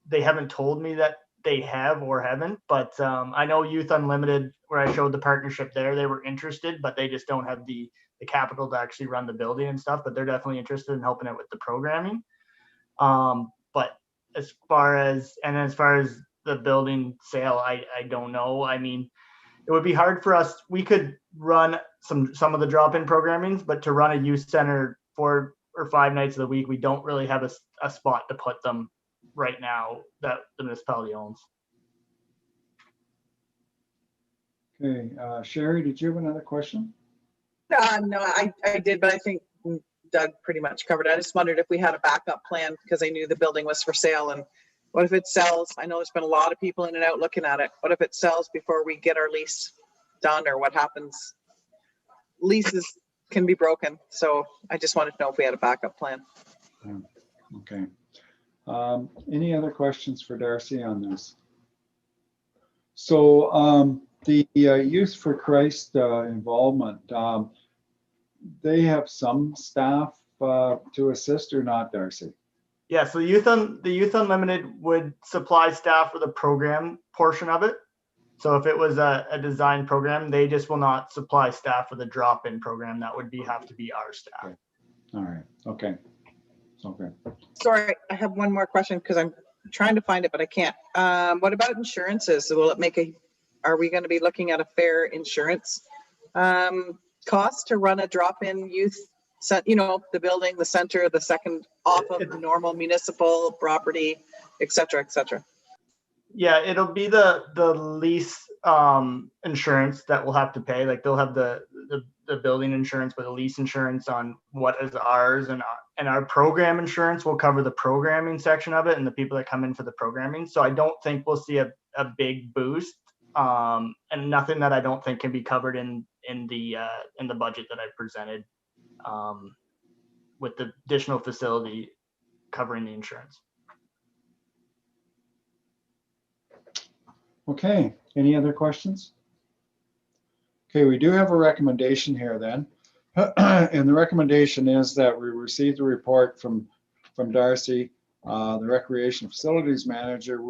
Speaker 13: They haven't told me that they have or haven't, but I know Youth Unlimited, where I showed the partnership there, they were interested, but they just don't have the capital to actually run the building and stuff, but they're definitely interested in helping out with the programming. But as far as the building sale, I don't know. I mean, it would be hard for us. We could run some of the drop-in programmings, but to run a youth center 4 or 5 nights of the week, we don't really have a spot to put them right now that the municipality owns.
Speaker 1: Okay, Sherry, did you have another question?
Speaker 14: No, I did, but I think Doug pretty much covered it. I just wondered if we had a backup plan because I knew the building was for sale, and what if it sells? I know there's been a lot of people in and out looking at it. What if it sells before we get our lease done, or what happens? Leases can be broken. So I just wanted to know if we had a backup plan.
Speaker 1: Okay. Any other questions for Darcy on this? So the Youth for Christ involvement, they have some staff to assist or not, Darcy?
Speaker 13: Yeah, so the Youth Unlimited would supply staff for the program portion of it. So if it was a design program, they just will not supply staff for the drop-in program. That would have to be our staff.
Speaker 1: Okay. All right. Okay. Okay.
Speaker 14: Sorry, I have one more question because I'm trying to find it, but I can't. What about insurances? Are we going to be looking at a fair insurance cost to run a drop-in youth? The building, the center, the second off of the normal municipal property, et cetera, et cetera.
Speaker 13: Yeah, it'll be the lease insurance that we'll have to pay. Like they'll have the building insurance, but the lease insurance on what is ours, and our program insurance will cover the programming section of it and the people that come in for the programming. So I don't think we'll see a big boost, and nothing that I don't think can be covered in the budget that I presented, with the additional facility covering the insurance.
Speaker 1: Okay, any other questions? Okay, we do have a recommendation here then. And the recommendation is that we received a report from Darcy, the Recreation Facilities Manager,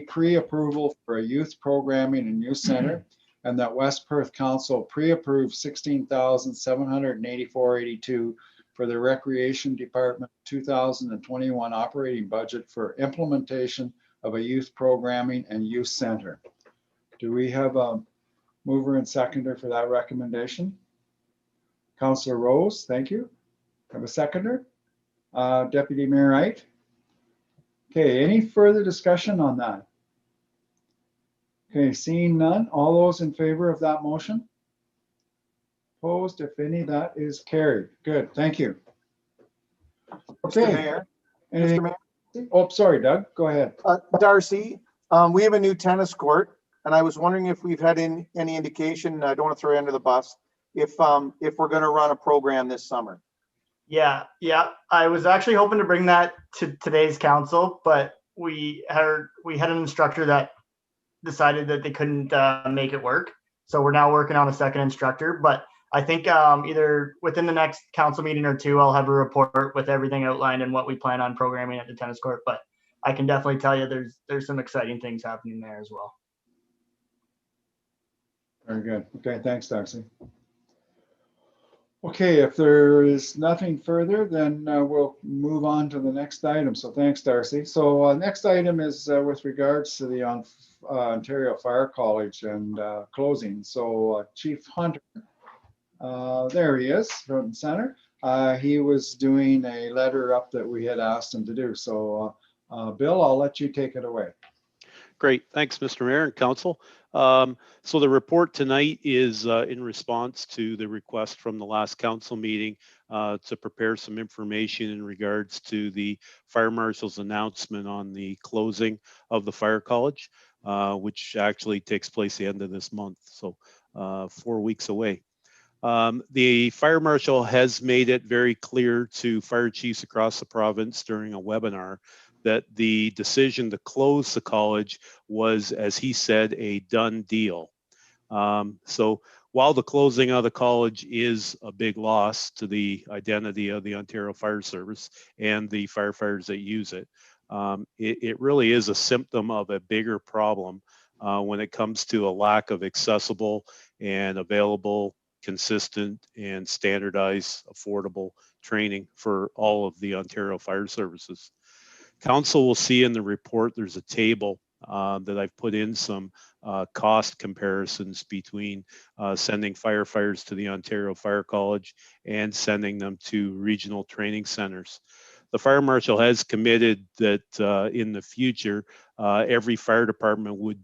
Speaker 1: pre-approval for a youth programming and youth center, and that West Perth Council pre-approved $16,784.82 for the Recreation Department 2021 operating budget for implementation of a youth programming and youth center. Do we have a mover and seconder for that recommendation? Councillor Rose, thank you. Have a seconder? Deputy Mayor Wright? Okay, any further discussion on that? Okay, seeing none, all those in favor of that motion? Opposed, if any, that is carried. Good, thank you.
Speaker 15: Mr.
Speaker 1: Okay.
Speaker 15: Mayor,
Speaker 1: Anything-
Speaker 15: Mr. Mayor,
Speaker 1: Oh, sorry, Doug, go ahead.
Speaker 15: Darcy, we have a new tennis court, and I was wondering if we've had any indication, I don't want to throw you under the bus, if we're going to run a program this summer.
Speaker 13: Yeah. I was actually hoping to bring that to today's council, but we had an instructor that decided that they couldn't make it work. So we're now working on a second instructor, but I think either within the next council meeting or two, I'll have a report with everything outlined and what we plan on programming at the tennis court. But I can definitely tell you there's some exciting things happening there as well.
Speaker 1: Very good. Okay, thanks, Darcy. Okay, if there is nothing further, then we'll move on to the next item. So thanks, Darcy. So next item is with regards to the Ontario Fire College and closing. So Chief Hunter, there he is, front and center. He was doing a letter up that we had asked him to do. So Bill, I'll let you take it away.
Speaker 16: Great. Thanks, Mr. Mayor and Council. So the report tonight is in response to the request from the last council meeting to prepare some information in regards to the Fire Marshal's announcement on the closing of the Fire College, which actually takes place the end of this month, so 4 weeks away. The Fire Marshal has made it very clear to fire chiefs across the province during a webinar that the decision to close the college was, as he said, a done deal. So while the closing of the college is a big loss to the identity of the Ontario Fire Service and the firefighters that use it, it really is a symptom of a bigger problem when it comes to a lack of accessible and available, consistent and standardized, affordable training for all of the Ontario Fire Services. Council will see in the report, there's a table that I've put in some cost comparisons between sending firefighters to the Ontario Fire College and sending them to regional training centers. The Fire Marshal has committed that in the future, every fire department would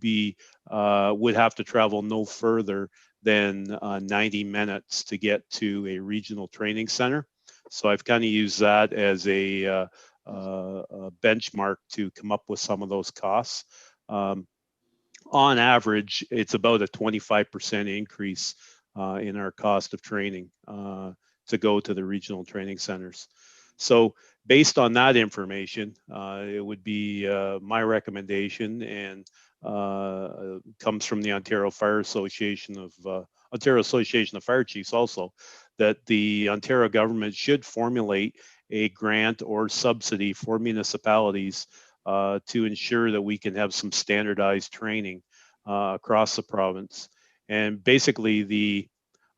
Speaker 16: have to travel no further than 90 minutes to get to a regional training center. So I've kind of used that as a benchmark to come up with some of those costs. On average, it's about a 25% increase in our cost of training to go to the regional training centers. So based on that information, it would be my recommendation, and comes from the Ontario Association of Fire Chiefs also, that the Ontario government should formulate a grant or subsidy for municipalities to ensure that we can have some standardized training across the province. And basically, the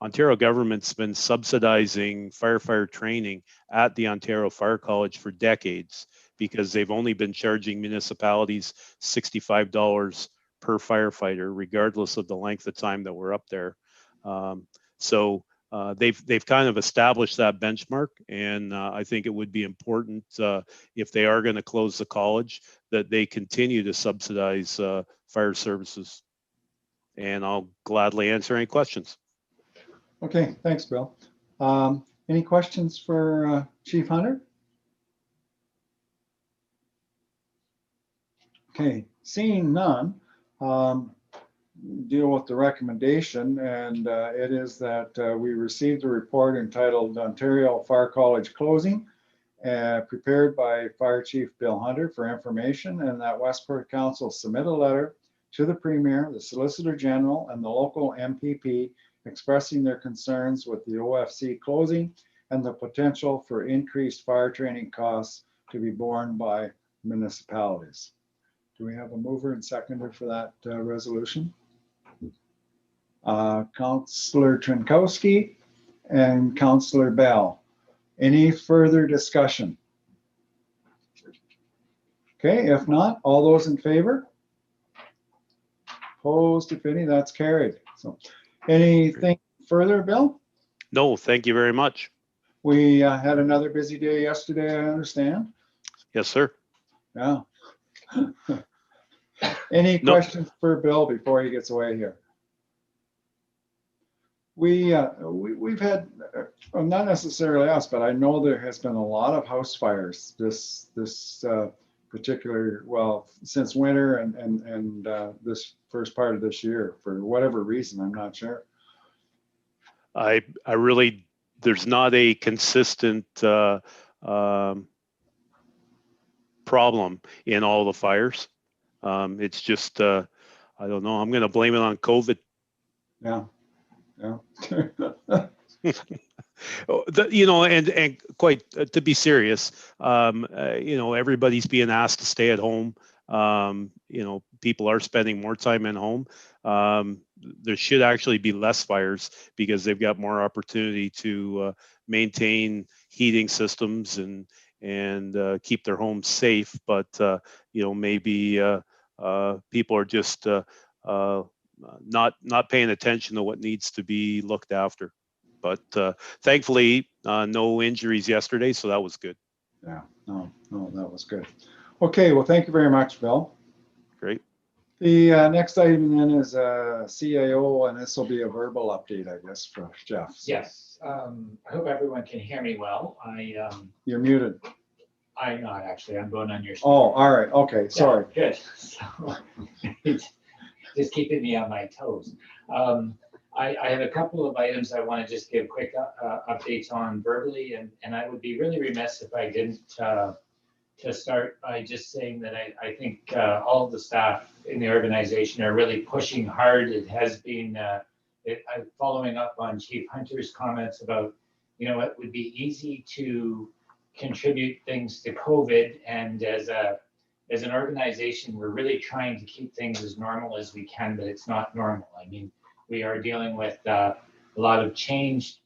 Speaker 16: Ontario government's been subsidizing firefighter training at the Ontario Fire College for decades because they've only been charging municipalities $65 per firefighter, regardless of the length of time that we're up there. So they've kind of established that benchmark, and I think it would be important if they are going to close the college that they continue to subsidize fire services. And I'll gladly answer any questions.
Speaker 1: Okay, thanks, Bill. Any questions for Chief Hunter? Okay, seeing none, deal with the recommendation, and it is that we received a report entitled Ontario Fire College Closing, prepared by Fire Chief Bill Hunter for information, and that West Perth Council submit a letter to the Premier, the Solicitor General, and the local MPP expressing their concerns with the OFC closing and the potential for increased fire training costs to be borne by municipalities. Do we have a mover and seconder for that resolution? Councillor Trinkowski and Councillor Bell. Any further discussion? Okay, if not, all those in favor? Opposed, if any, that's carried. So anything further, Bill?
Speaker 16: No, thank you very much.
Speaker 1: We had another busy day yesterday, I understand.
Speaker 16: Yes, sir.
Speaker 1: Yeah. Any
Speaker 16: No.
Speaker 1: questions for Bill before he gets away here? We've had, well, not necessarily us, but I know there has been a lot of house fires this particular, well, since winter and this first part of this year for whatever reason, I'm not sure.
Speaker 16: I really, there's not a consistent problem in all the fires. It's just, I don't know, I'm going to blame it on COVID.
Speaker 1: Yeah. Yeah.
Speaker 16: You know, and quite to be serious, you know, everybody's being asked to stay at home. You know, people are spending more time at home. There should actually be less fires because they've got more opportunity to maintain heating systems and keep their homes safe. But you know, maybe people are just not paying attention to what needs to be looked after. But thankfully, no injuries yesterday, so that was good.
Speaker 1: Yeah, no, that was good. Okay, well, thank you very much, Bill.
Speaker 16: Great.
Speaker 1: The next item then is CAO, and this will be a verbal update, I guess, for Jeff. So
Speaker 17: Yes, I hope everyone can hear me well.
Speaker 1: you're muted.
Speaker 17: I'm not actually, I'm going on your.
Speaker 1: Oh, all right, okay, sorry.
Speaker 17: Yeah, good. So, just keeping me on my toes. I have a couple of items I want to just give quick updates on verbally, and I would be really remiss if I didn't to start by just saying that I think all of the staff in the organization are really pushing hard. It has been, I'm following up on Chief Hunter's comments about, you know, it would be easy to contribute things to COVID, and as an organization, we're really trying to keep things as normal as we can, but it's not normal. I mean, we are dealing with a lot of changed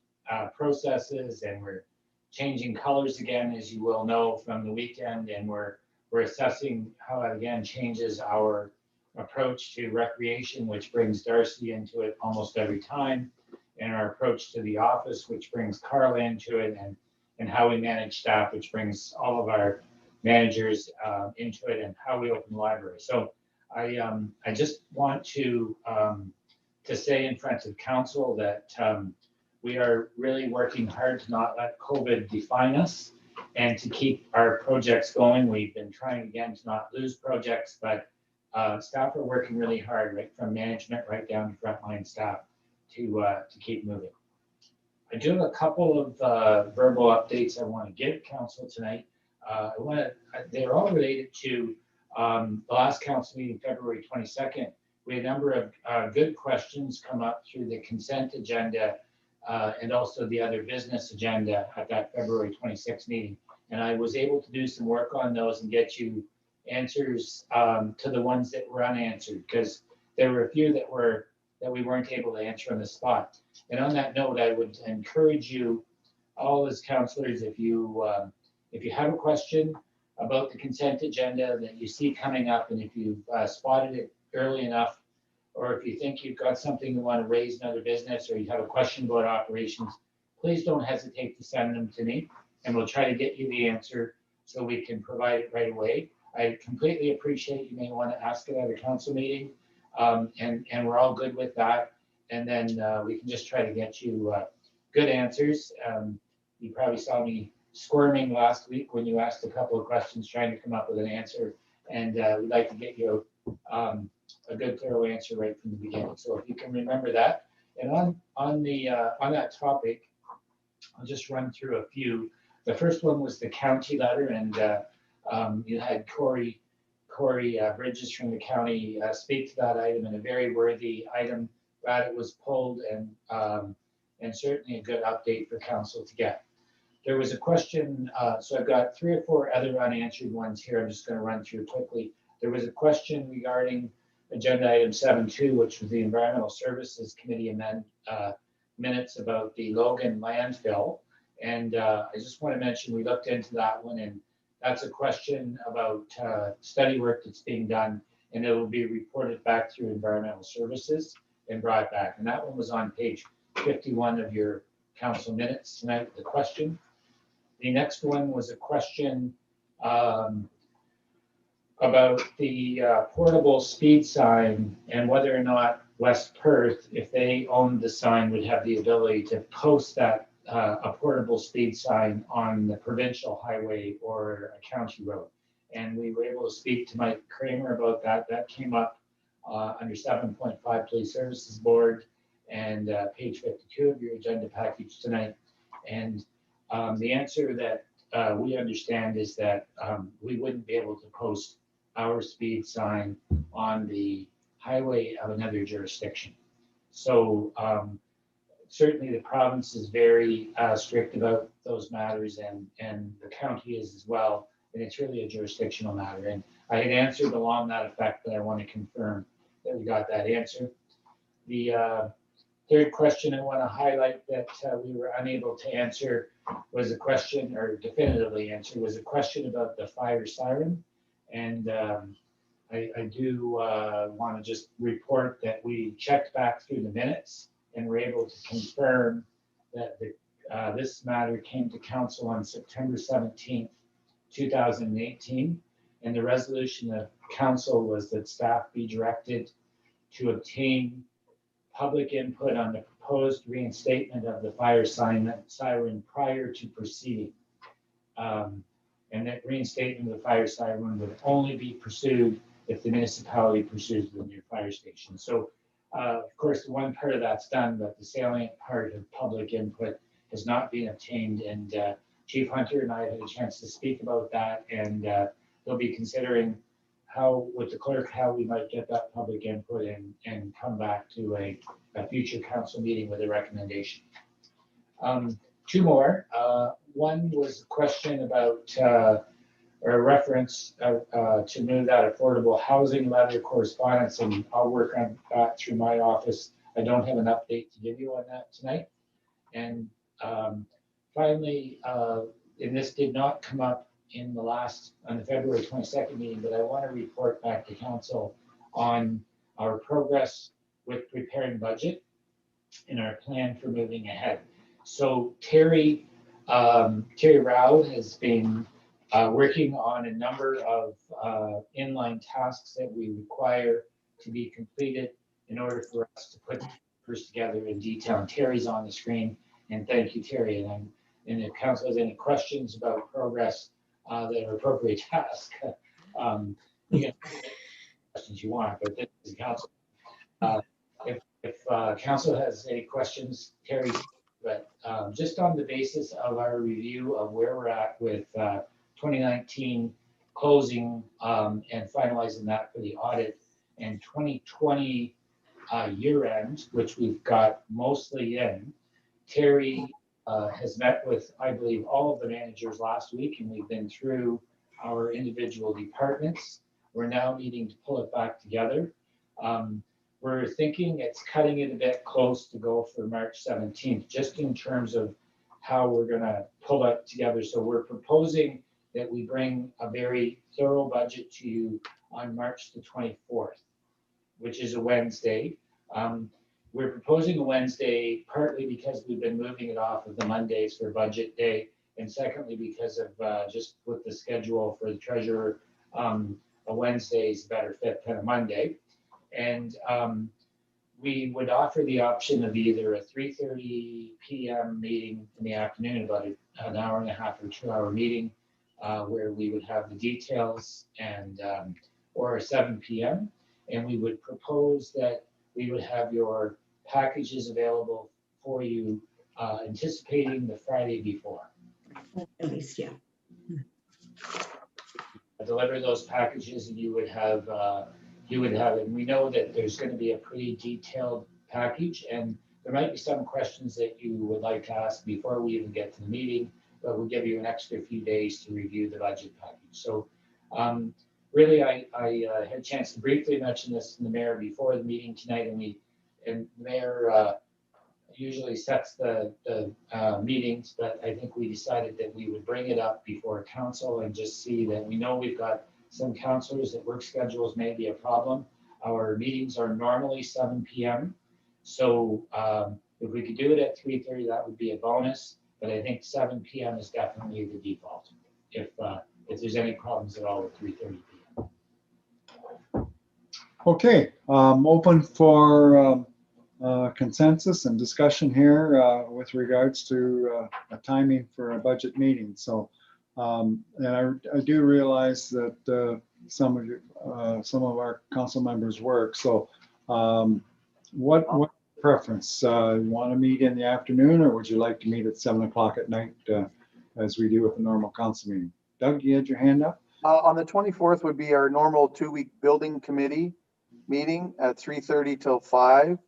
Speaker 17: processes, and we're changing colors again, as you will know from the weekend, and we're assessing how it again changes our approach to recreation, which brings Darcy into it almost every time, and our approach to the office, which brings Carla into it, and how we manage staff, which brings all of our managers into it, and how we open the library. So I just want to say in front of council that we are really working hard to not let COVID define us and to keep our projects going. We've been trying again to not lose projects, but staff are working really hard, right from management right down to frontline staff to keep moving. I do have a couple of verbal updates I want to give council tonight. They're all related to the last council meeting, February 22nd. We had a number of good questions come up through the consent agenda and also the other business agenda at that February 26th meeting. And I was able to do some work on those and get you answers to the ones that were unanswered, because there were a few that we weren't able to answer on the spot. And on that note, I would encourage you all as councillors, if you have a question about the consent agenda that you see coming up, and if you've spotted it early enough, or if you think you've got something you want to raise in other business, or you have a question about operations, please don't hesitate to send them to me, and we'll try to get you the answer so we can provide it right away. I completely appreciate you may want to ask it at a council meeting, and we're all good with that. And then we can just try to get you good answers. You probably saw me squirming last week when you asked a couple of questions trying to come up with an answer, and we'd like to get you a good thorough answer right from the beginning. So if you can remember that. And on that topic, I'll just run through a few. The first one was the county letter, and you had Corey Bridges from the county speak to that item, and a very worthy item glad it was pulled, and certainly a good update for council to get. There was a question, so I've got 3 or 4 other unanswered ones here. I'm just going to run through quickly. There was a question regarding agenda item 7.2, which was the Environmental Services Committee minutes about the Logan landfill. And I just want to mention, we looked into that one, and that's a question about study work that's being done, and it will be reported back through Environmental Services and brought back. And that one was on page 51 of your council minutes tonight, the question. The next one was a question about the portable speed sign and whether or not West Perth, if they owned the sign, would have the ability to post that a portable speed sign on the provincial highway or a county road. And we were able to speak to Mike Kramer about that. That came up under 7.5 Police Services Board and page 52 of your agenda package tonight. And the answer that we understand is that we wouldn't be able to post our speed sign on the highway of another jurisdiction. So certainly the province is very strict about those matters, and the county is as well, and it's really a jurisdictional matter. And I had answered along that effect, but I want to confirm that we got that answer. The third question I want to highlight that we were unable to answer was a question, or definitively answer, was a question about the fire siren. And I do want to just report that we checked back through the minutes and were able to confirm that this matter came to council on September 17th, 2018. And the resolution of council was that staff be directed to obtain public input on the proposed reinstatement of the fire siren prior to proceeding. And that reinstatement of the fire siren would only be pursued if the municipality pursues the new fire station. So, of course, one part of that's done, but the salient part of public input has not been obtained. And Chief Hunter and I have had a chance to speak about that, and they'll be considering how, with the clerk, how we might get that public input and come back to a future council meeting with a recommendation. 2 more. One was a question about, or a reference to move that affordable housing letter correspondence, and I'll work on that through my office. I don't have an update to give you on that tonight. And finally, and this did not come up in on the February 22nd meeting, but I want to report back to council on our progress with preparing budget and our plan for moving ahead. So Terry Rao has been working on a number of inline tasks that we require to be completed in order for us to put numbers together in detail. And Terry's on the screen, and thank you, Terry. And if council has any questions about progress that are appropriate to ask, you can ask questions you want, but this is council. If council has any questions, Terry, but just on the basis of our review of where we're at with 2019 closing and finalizing that for the audit, and 2020 year end, which we've got mostly in, Terry has met with, I believe, all of the managers last week, and we've been through our individual departments. We're now needing to pull it back together. We're thinking it's cutting it a bit close to go for March 17th, just in terms of how we're going to pull it together. So we're proposing that we bring a very thorough budget to you on March the 24th, which is a Wednesday. We're proposing a Wednesday partly because we've been moving it off of the Mondays for budget day, and secondly because of just with the schedule for the treasurer, a Wednesday is a better fit than a Monday. And we would offer the option of either a 3:30 p.m. meeting in the afternoon, about an hour and a half or 2 hour meeting, where we would have the details, and or a 7 p.m. And we would propose that we would have your packages available for you, anticipating the Friday before.
Speaker 18: At least, yeah.
Speaker 17: Deliver those packages, and you would have it. And we know that there's going to be a pretty detailed package, and there might be some questions that you would like to ask before we even get to the meeting, but we'll give you an extra few days to review the budget package. So really, I had a chance to briefly mention this to the mayor before the meeting tonight, and the mayor usually sets the meetings, but I think we decided that we would bring it up before council and just see that we know we've got some councilors that work schedules may be a problem. Our meetings are normally 7 p.m. So if we could do it at 3:30, that would be a bonus. But I think 7 p.m. is definitely the default. If there's any problems at all with 3:30 p.m.
Speaker 1: Okay, open for consensus and discussion here with regards to a timing for a budget meeting. So, and I do realize that some of our council members work. So, what preference? You want to meet in the afternoon, or would you like to meet at 7 o'clock at night, as we do with the normal council meeting? Doug, you had your hand up.
Speaker 15: On the 24th would be our normal 2-week building committee meeting at 3:30 till 5.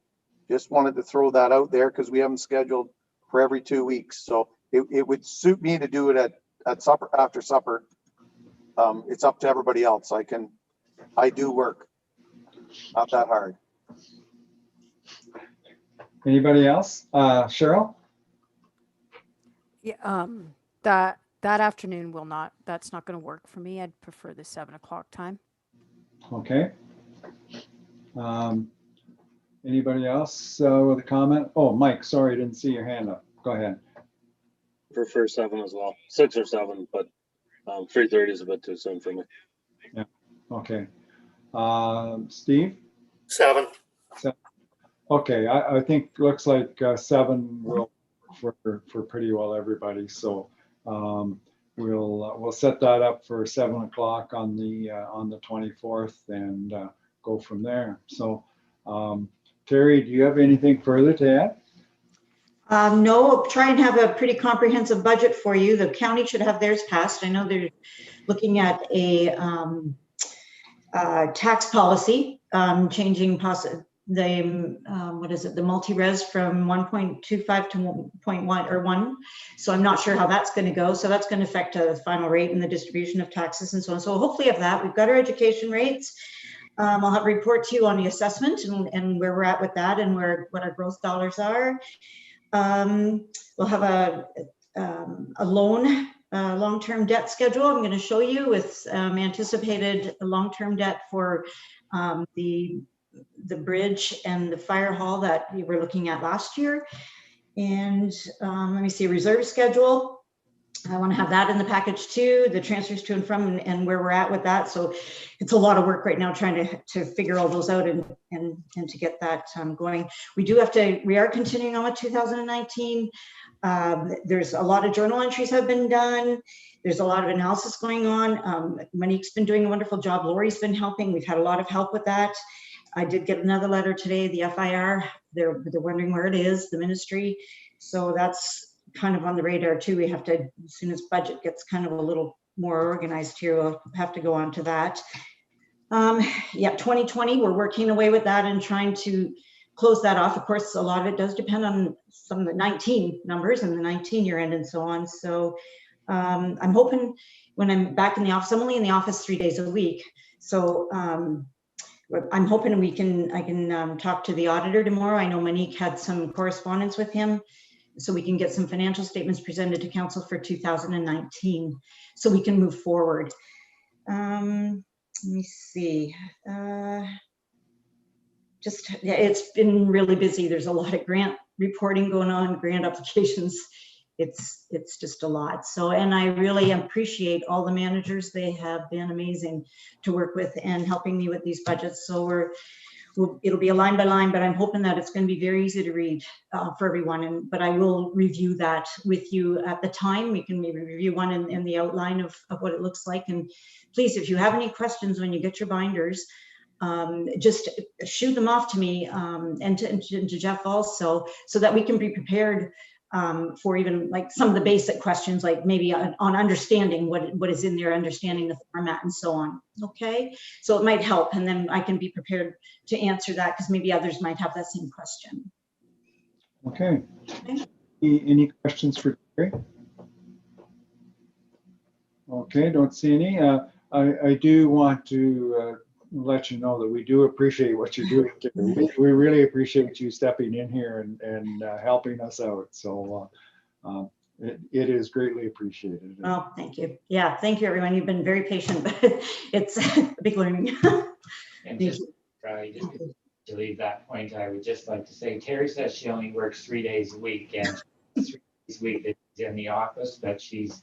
Speaker 15: Just wanted to throw that out there because we haven't scheduled for every 2 weeks. So it would suit me to do it at supper, after supper. It's up to everybody else. I do work. Not that hard.
Speaker 1: Anybody else? Cheryl?
Speaker 19: Yeah, that afternoon that's not going to work for me. I'd prefer the 7 o'clock time.
Speaker 1: Okay. Anybody else with a comment? Oh, Mike, sorry, I didn't see your hand up. Go ahead.
Speaker 11: Prefer 7 as well, 6 or 7, but 3:30 is a bit too soon for me.
Speaker 1: Yeah. Okay. Steve?
Speaker 20: 7.
Speaker 1: Okay, I think looks like 7 will for pretty well everybody. So we'll set that up for 7 o'clock on the 24th and go from there. So Terry, do you have anything further to add?
Speaker 21: No, I'll try and have a pretty comprehensive budget for you. The county should have theirs passed. I know they're looking at a tax policy, changing the multi-res from 1.25 to 1.1 or 1. So I'm not sure how that's going to go. So that's going to affect the final rate and the distribution of taxes and so on. So hopefully of that, we've got our education rates. I'll have a report to you on the assessment and where we're at with that and what our growth dollars are. We'll have a loan long-term debt schedule I'm going to show you with anticipated long-term debt for the bridge and the fire hall that we were looking at last year. And let me see, reserve schedule. I want to have that in the package too, the transfers to and from and where we're at with that. So it's a lot of work right now trying to figure all those out and to get that going. We are continuing on with 2019. There's a lot of journal entries have been done. There's a lot of analysis going on. Monique's been doing a wonderful job. Lori's been helping. We've had a lot of help with that. I did get another letter today, the FIR, they're wondering where it is, the ministry. So that's kind of on the radar too. We have to, as soon as budget gets kind of a little more organized here, we'll have to go on to that. Yeah, 2020, we're working away with that and trying to close that off. Of course, a lot of it does depend on some of the 19 numbers and the 19 year end and so on. So I'm hoping when I'm back in the office, I'm only in the office 3 days a week. So I'm hoping I can talk to the auditor tomorrow. I know Monique had some correspondence with him, so we can get some financial statements presented to council for 2019, so we can move forward. Let me see. Yeah, it's been really busy. There's a lot of grant reporting going on, grant applications. It's just a lot. So, and I really appreciate all the managers. They have been amazing to work with and helping me with these budgets. So it'll be a line by line, but I'm hoping that it's going to be very easy to read for everyone. But I will review that with you at the time. We can maybe review one in the outline of what it looks like. And please, if you have any questions when you get your binders, just shoot them off to me and to Jeff also, so that we can be prepared for even like some of the basic questions, like maybe on understanding what is in there, understanding the format and so on. Okay, so it might help, and then I can be prepared to answer that because maybe others might have that same question.
Speaker 1: Okay.
Speaker 21: Okay.
Speaker 1: Any questions for Terry? Okay, don't see any. I do want to let you know that we do appreciate what you're doing. We really appreciate you stepping in here and helping us out. So it is greatly appreciated.
Speaker 21: Oh, thank you. Yeah, thank you, everyone. You've been very patient, but it's a big learning.
Speaker 17: And just to leave that point, I would just like to say, Terry says she only works 3 days a week, and 3 days a week that she's in the office, but she's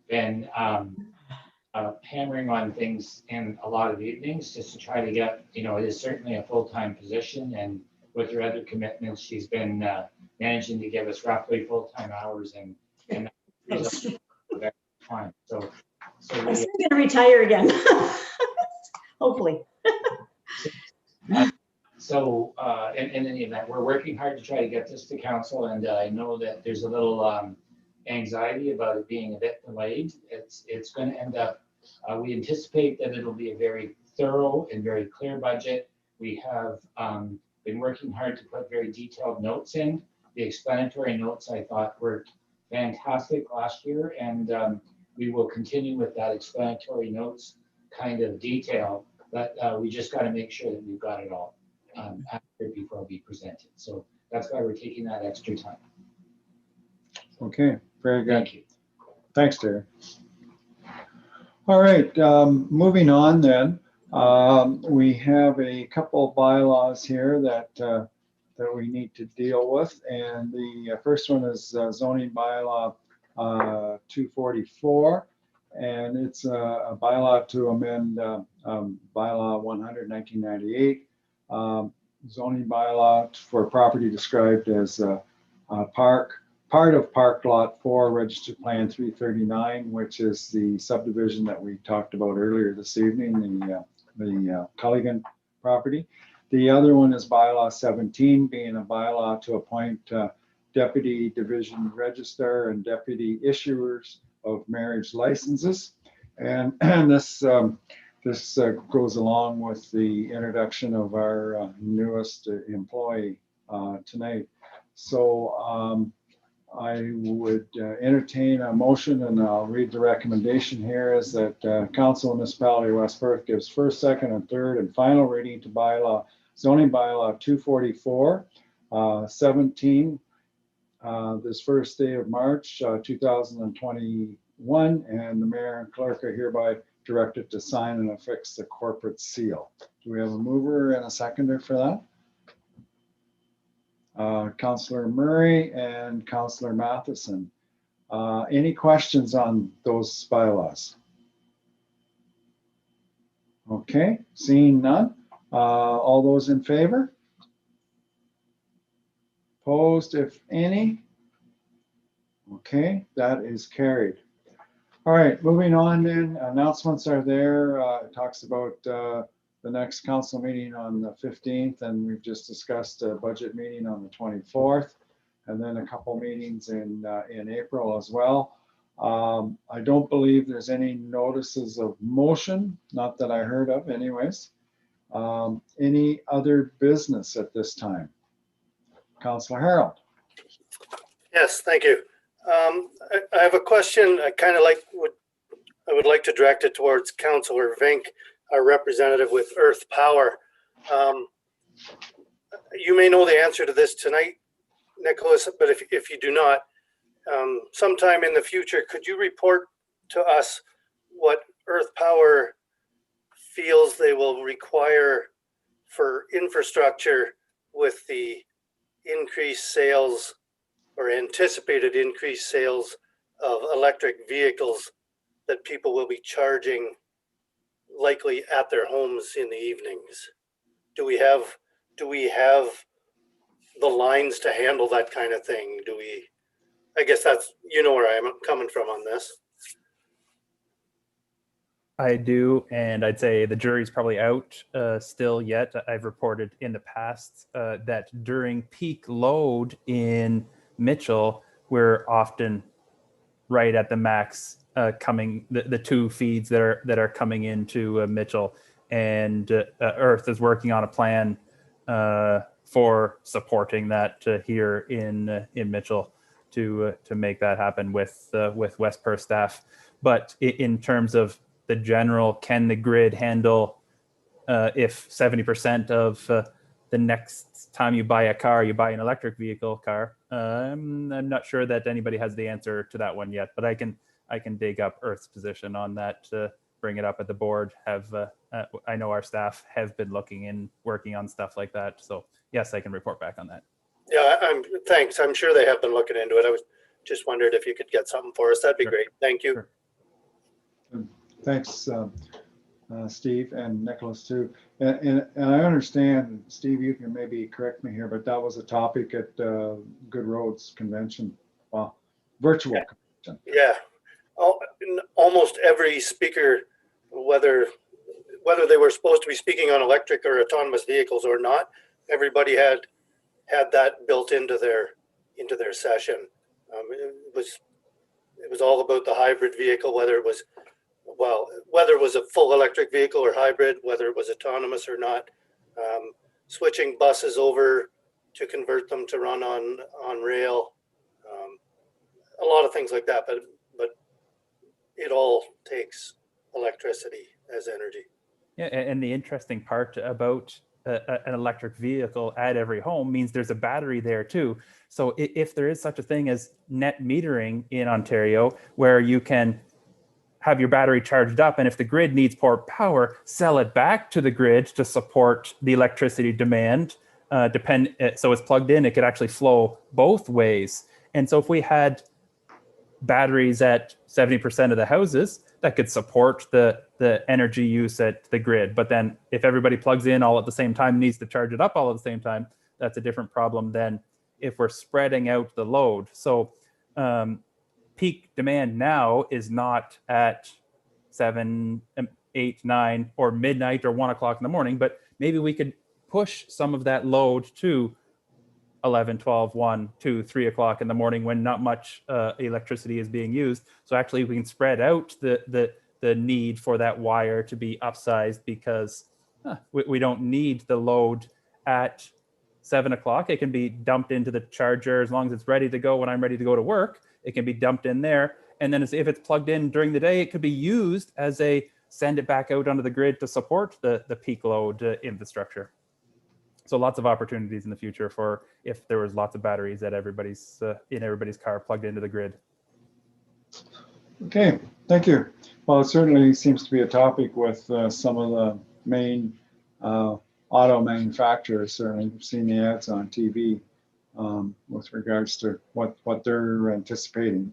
Speaker 17: been hammering on things in a lot of evenings just to try to get, it is certainly a full-time position, and with her other commitments, she's been managing to give us roughly full-time hours and time. So
Speaker 21: I'm still going to retire again, hopefully.
Speaker 17: So in any event, we're working hard to try to get this to council, and I know that there's a little anxiety about it being a bit delayed. It's going to end up, we anticipate that it'll be a very thorough and very clear budget. We have been working hard to put very detailed notes in. The explanatory notes I thought worked fantastic last year, and we will continue with that explanatory notes kind of detail, but we just got to make sure that we've got it all accurate before we present it. So that's why we're taking that extra time.
Speaker 1: Okay, very good.
Speaker 17: Thank you.
Speaker 1: Thanks, Terry. All right, moving on then. We have a couple bylaws here that we need to deal with, and the first one is zoning bylaw 244, and it's a bylaw to amend bylaw 100 1998, zoning bylaw for property described as part of Park Lot 4, Registered Plan 339, which is the subdivision that we talked about earlier this evening, the Culligan property. The other one is bylaw 17, being a bylaw to appoint deputy division registrar and deputy issuers of marriage licenses. And this goes along with the introduction of our newest employee tonight. So I would entertain a motion, and I'll read the recommendation here, is that Council of Municipality of West Perth gives first, second, and third and final reading to zoning bylaw 244, 17, this first day of March 2021, and the mayor and clerk are hereby directed to sign and affix the corporate seal. Do we have a mover and a seconder for that? Councillor Murray and Councillor Matheson. Any questions on those bylaws? Okay, seeing none. All those in favor? Opposed, if any? Okay, that is carried. All right, moving on then. Announcements are there. It talks about the next council meeting on the 15th, and we've just discussed a budget meeting on the 24th, and then a couple meetings in April as well. I don't believe there's any notices of motion, not that I heard of anyways. Any other business at this time? Councillor Harold.
Speaker 20: Yes, thank you. I have a question. I would like to direct it towards Councillor Vink, our representative with Earth Power. You may know the answer to this tonight, Nicholas, but if you do not, sometime in the future, could you report to us what Earth Power feels they will require for infrastructure with the increased sales or anticipated increased sales of electric vehicles that people will be charging likely at their homes in the evenings? Do we have the lines to handle that kind of thing? I guess that's, where I'm coming from on this.
Speaker 6: I do, and I'd say the jury's probably out still yet. I've reported in the past that during peak load in Mitchell, we're often right at the max coming, the two feeds that are coming into Mitchell, and Earth is working on a plan for supporting that here in Mitchell to make that happen with West Perth staff. But in terms of the general, can the grid handle if 70% of the next time you buy a car, you buy an electric vehicle car? I'm not sure that anybody has the answer to that one yet, but I can dig up Earth's position on that, bring it up at the board. I know our staff have been looking and working on stuff like that. So yes, I can report back on that.
Speaker 20: Yeah, thanks. I'm sure they have been looking into it. I was just wondered if you could get something for us. That'd be great. Thank you.
Speaker 6: Sure.
Speaker 1: Thanks, Steve, and Nicholas too. And I understand, Steve, you can maybe correct me here, but that was a topic at Good Roads Convention, well, virtual convention.
Speaker 20: Yeah, almost every speaker, whether they were supposed to be speaking on electric or autonomous vehicles or not, everybody had that built into their session. It was all about the hybrid vehicle, whether it was a full electric vehicle or hybrid, whether it was autonomous or not, switching buses over to convert them to run on rail, a lot of things like that. But it all takes electricity as energy.
Speaker 6: Yeah, and the interesting part about an electric vehicle at every home means there's a battery there too. So if there is such a thing as net metering in Ontario, where you can have your battery charged up, and if the grid needs more power, sell it back to the grid to support the electricity demand. So it's plugged in, it could actually flow both ways. And so if we had batteries at 70% of the houses, that could support the energy use at the grid. But then if everybody plugs in all at the same time, needs to charge it up all at the same time, that's a different problem than if we're spreading out the load. So peak demand now is not at 7, 8, 9, or midnight or 1 o'clock in the morning, but maybe we could push some of that load to 11, 12, 1, 2, 3 o'clock in the morning when not much electricity is being used. So actually we can spread out the need for that wire to be upsized, because we don't need the load at 7 o'clock. It can be dumped into the charger as long as it's ready to go when I'm ready to go to work. It can be dumped in there. And then if it's plugged in during the day, it could be used as a send it back out onto the grid to support the peak load infrastructure. So lots of opportunities in the future for if there was lots of batteries at everybody's in everybody's car plugged into the grid.
Speaker 1: Okay, thank you. Well, it certainly seems to be a topic with some of the main auto manufacturers. Certainly, we've seen the ads on TV with regards to what they're anticipating.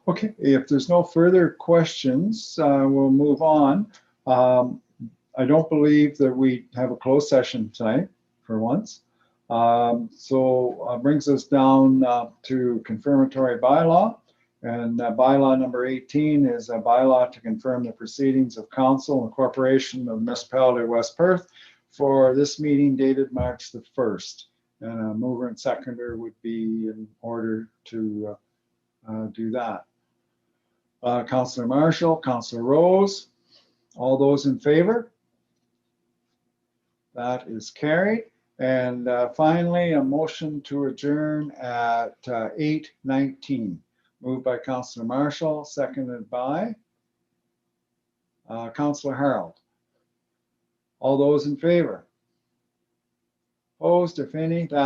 Speaker 1: Okay, if there's no further questions, we'll move on. I don't believe that we have a closed session tonight for once. So brings us down to confirmatory bylaw. And bylaw number 18 is a bylaw to confirm the proceedings of council and corporation of the Municipality of West Perth for this meeting dated March the 1st. And a mover and seconder would be in order to do that. Councillor Marshall, Councillor Rose, all those in favor? That is carried. And finally, a motion to adjourn at 8:19. Moved by Councillor Marshall, seconded by Councillor Harold. All those in favor? Opposed, if any? That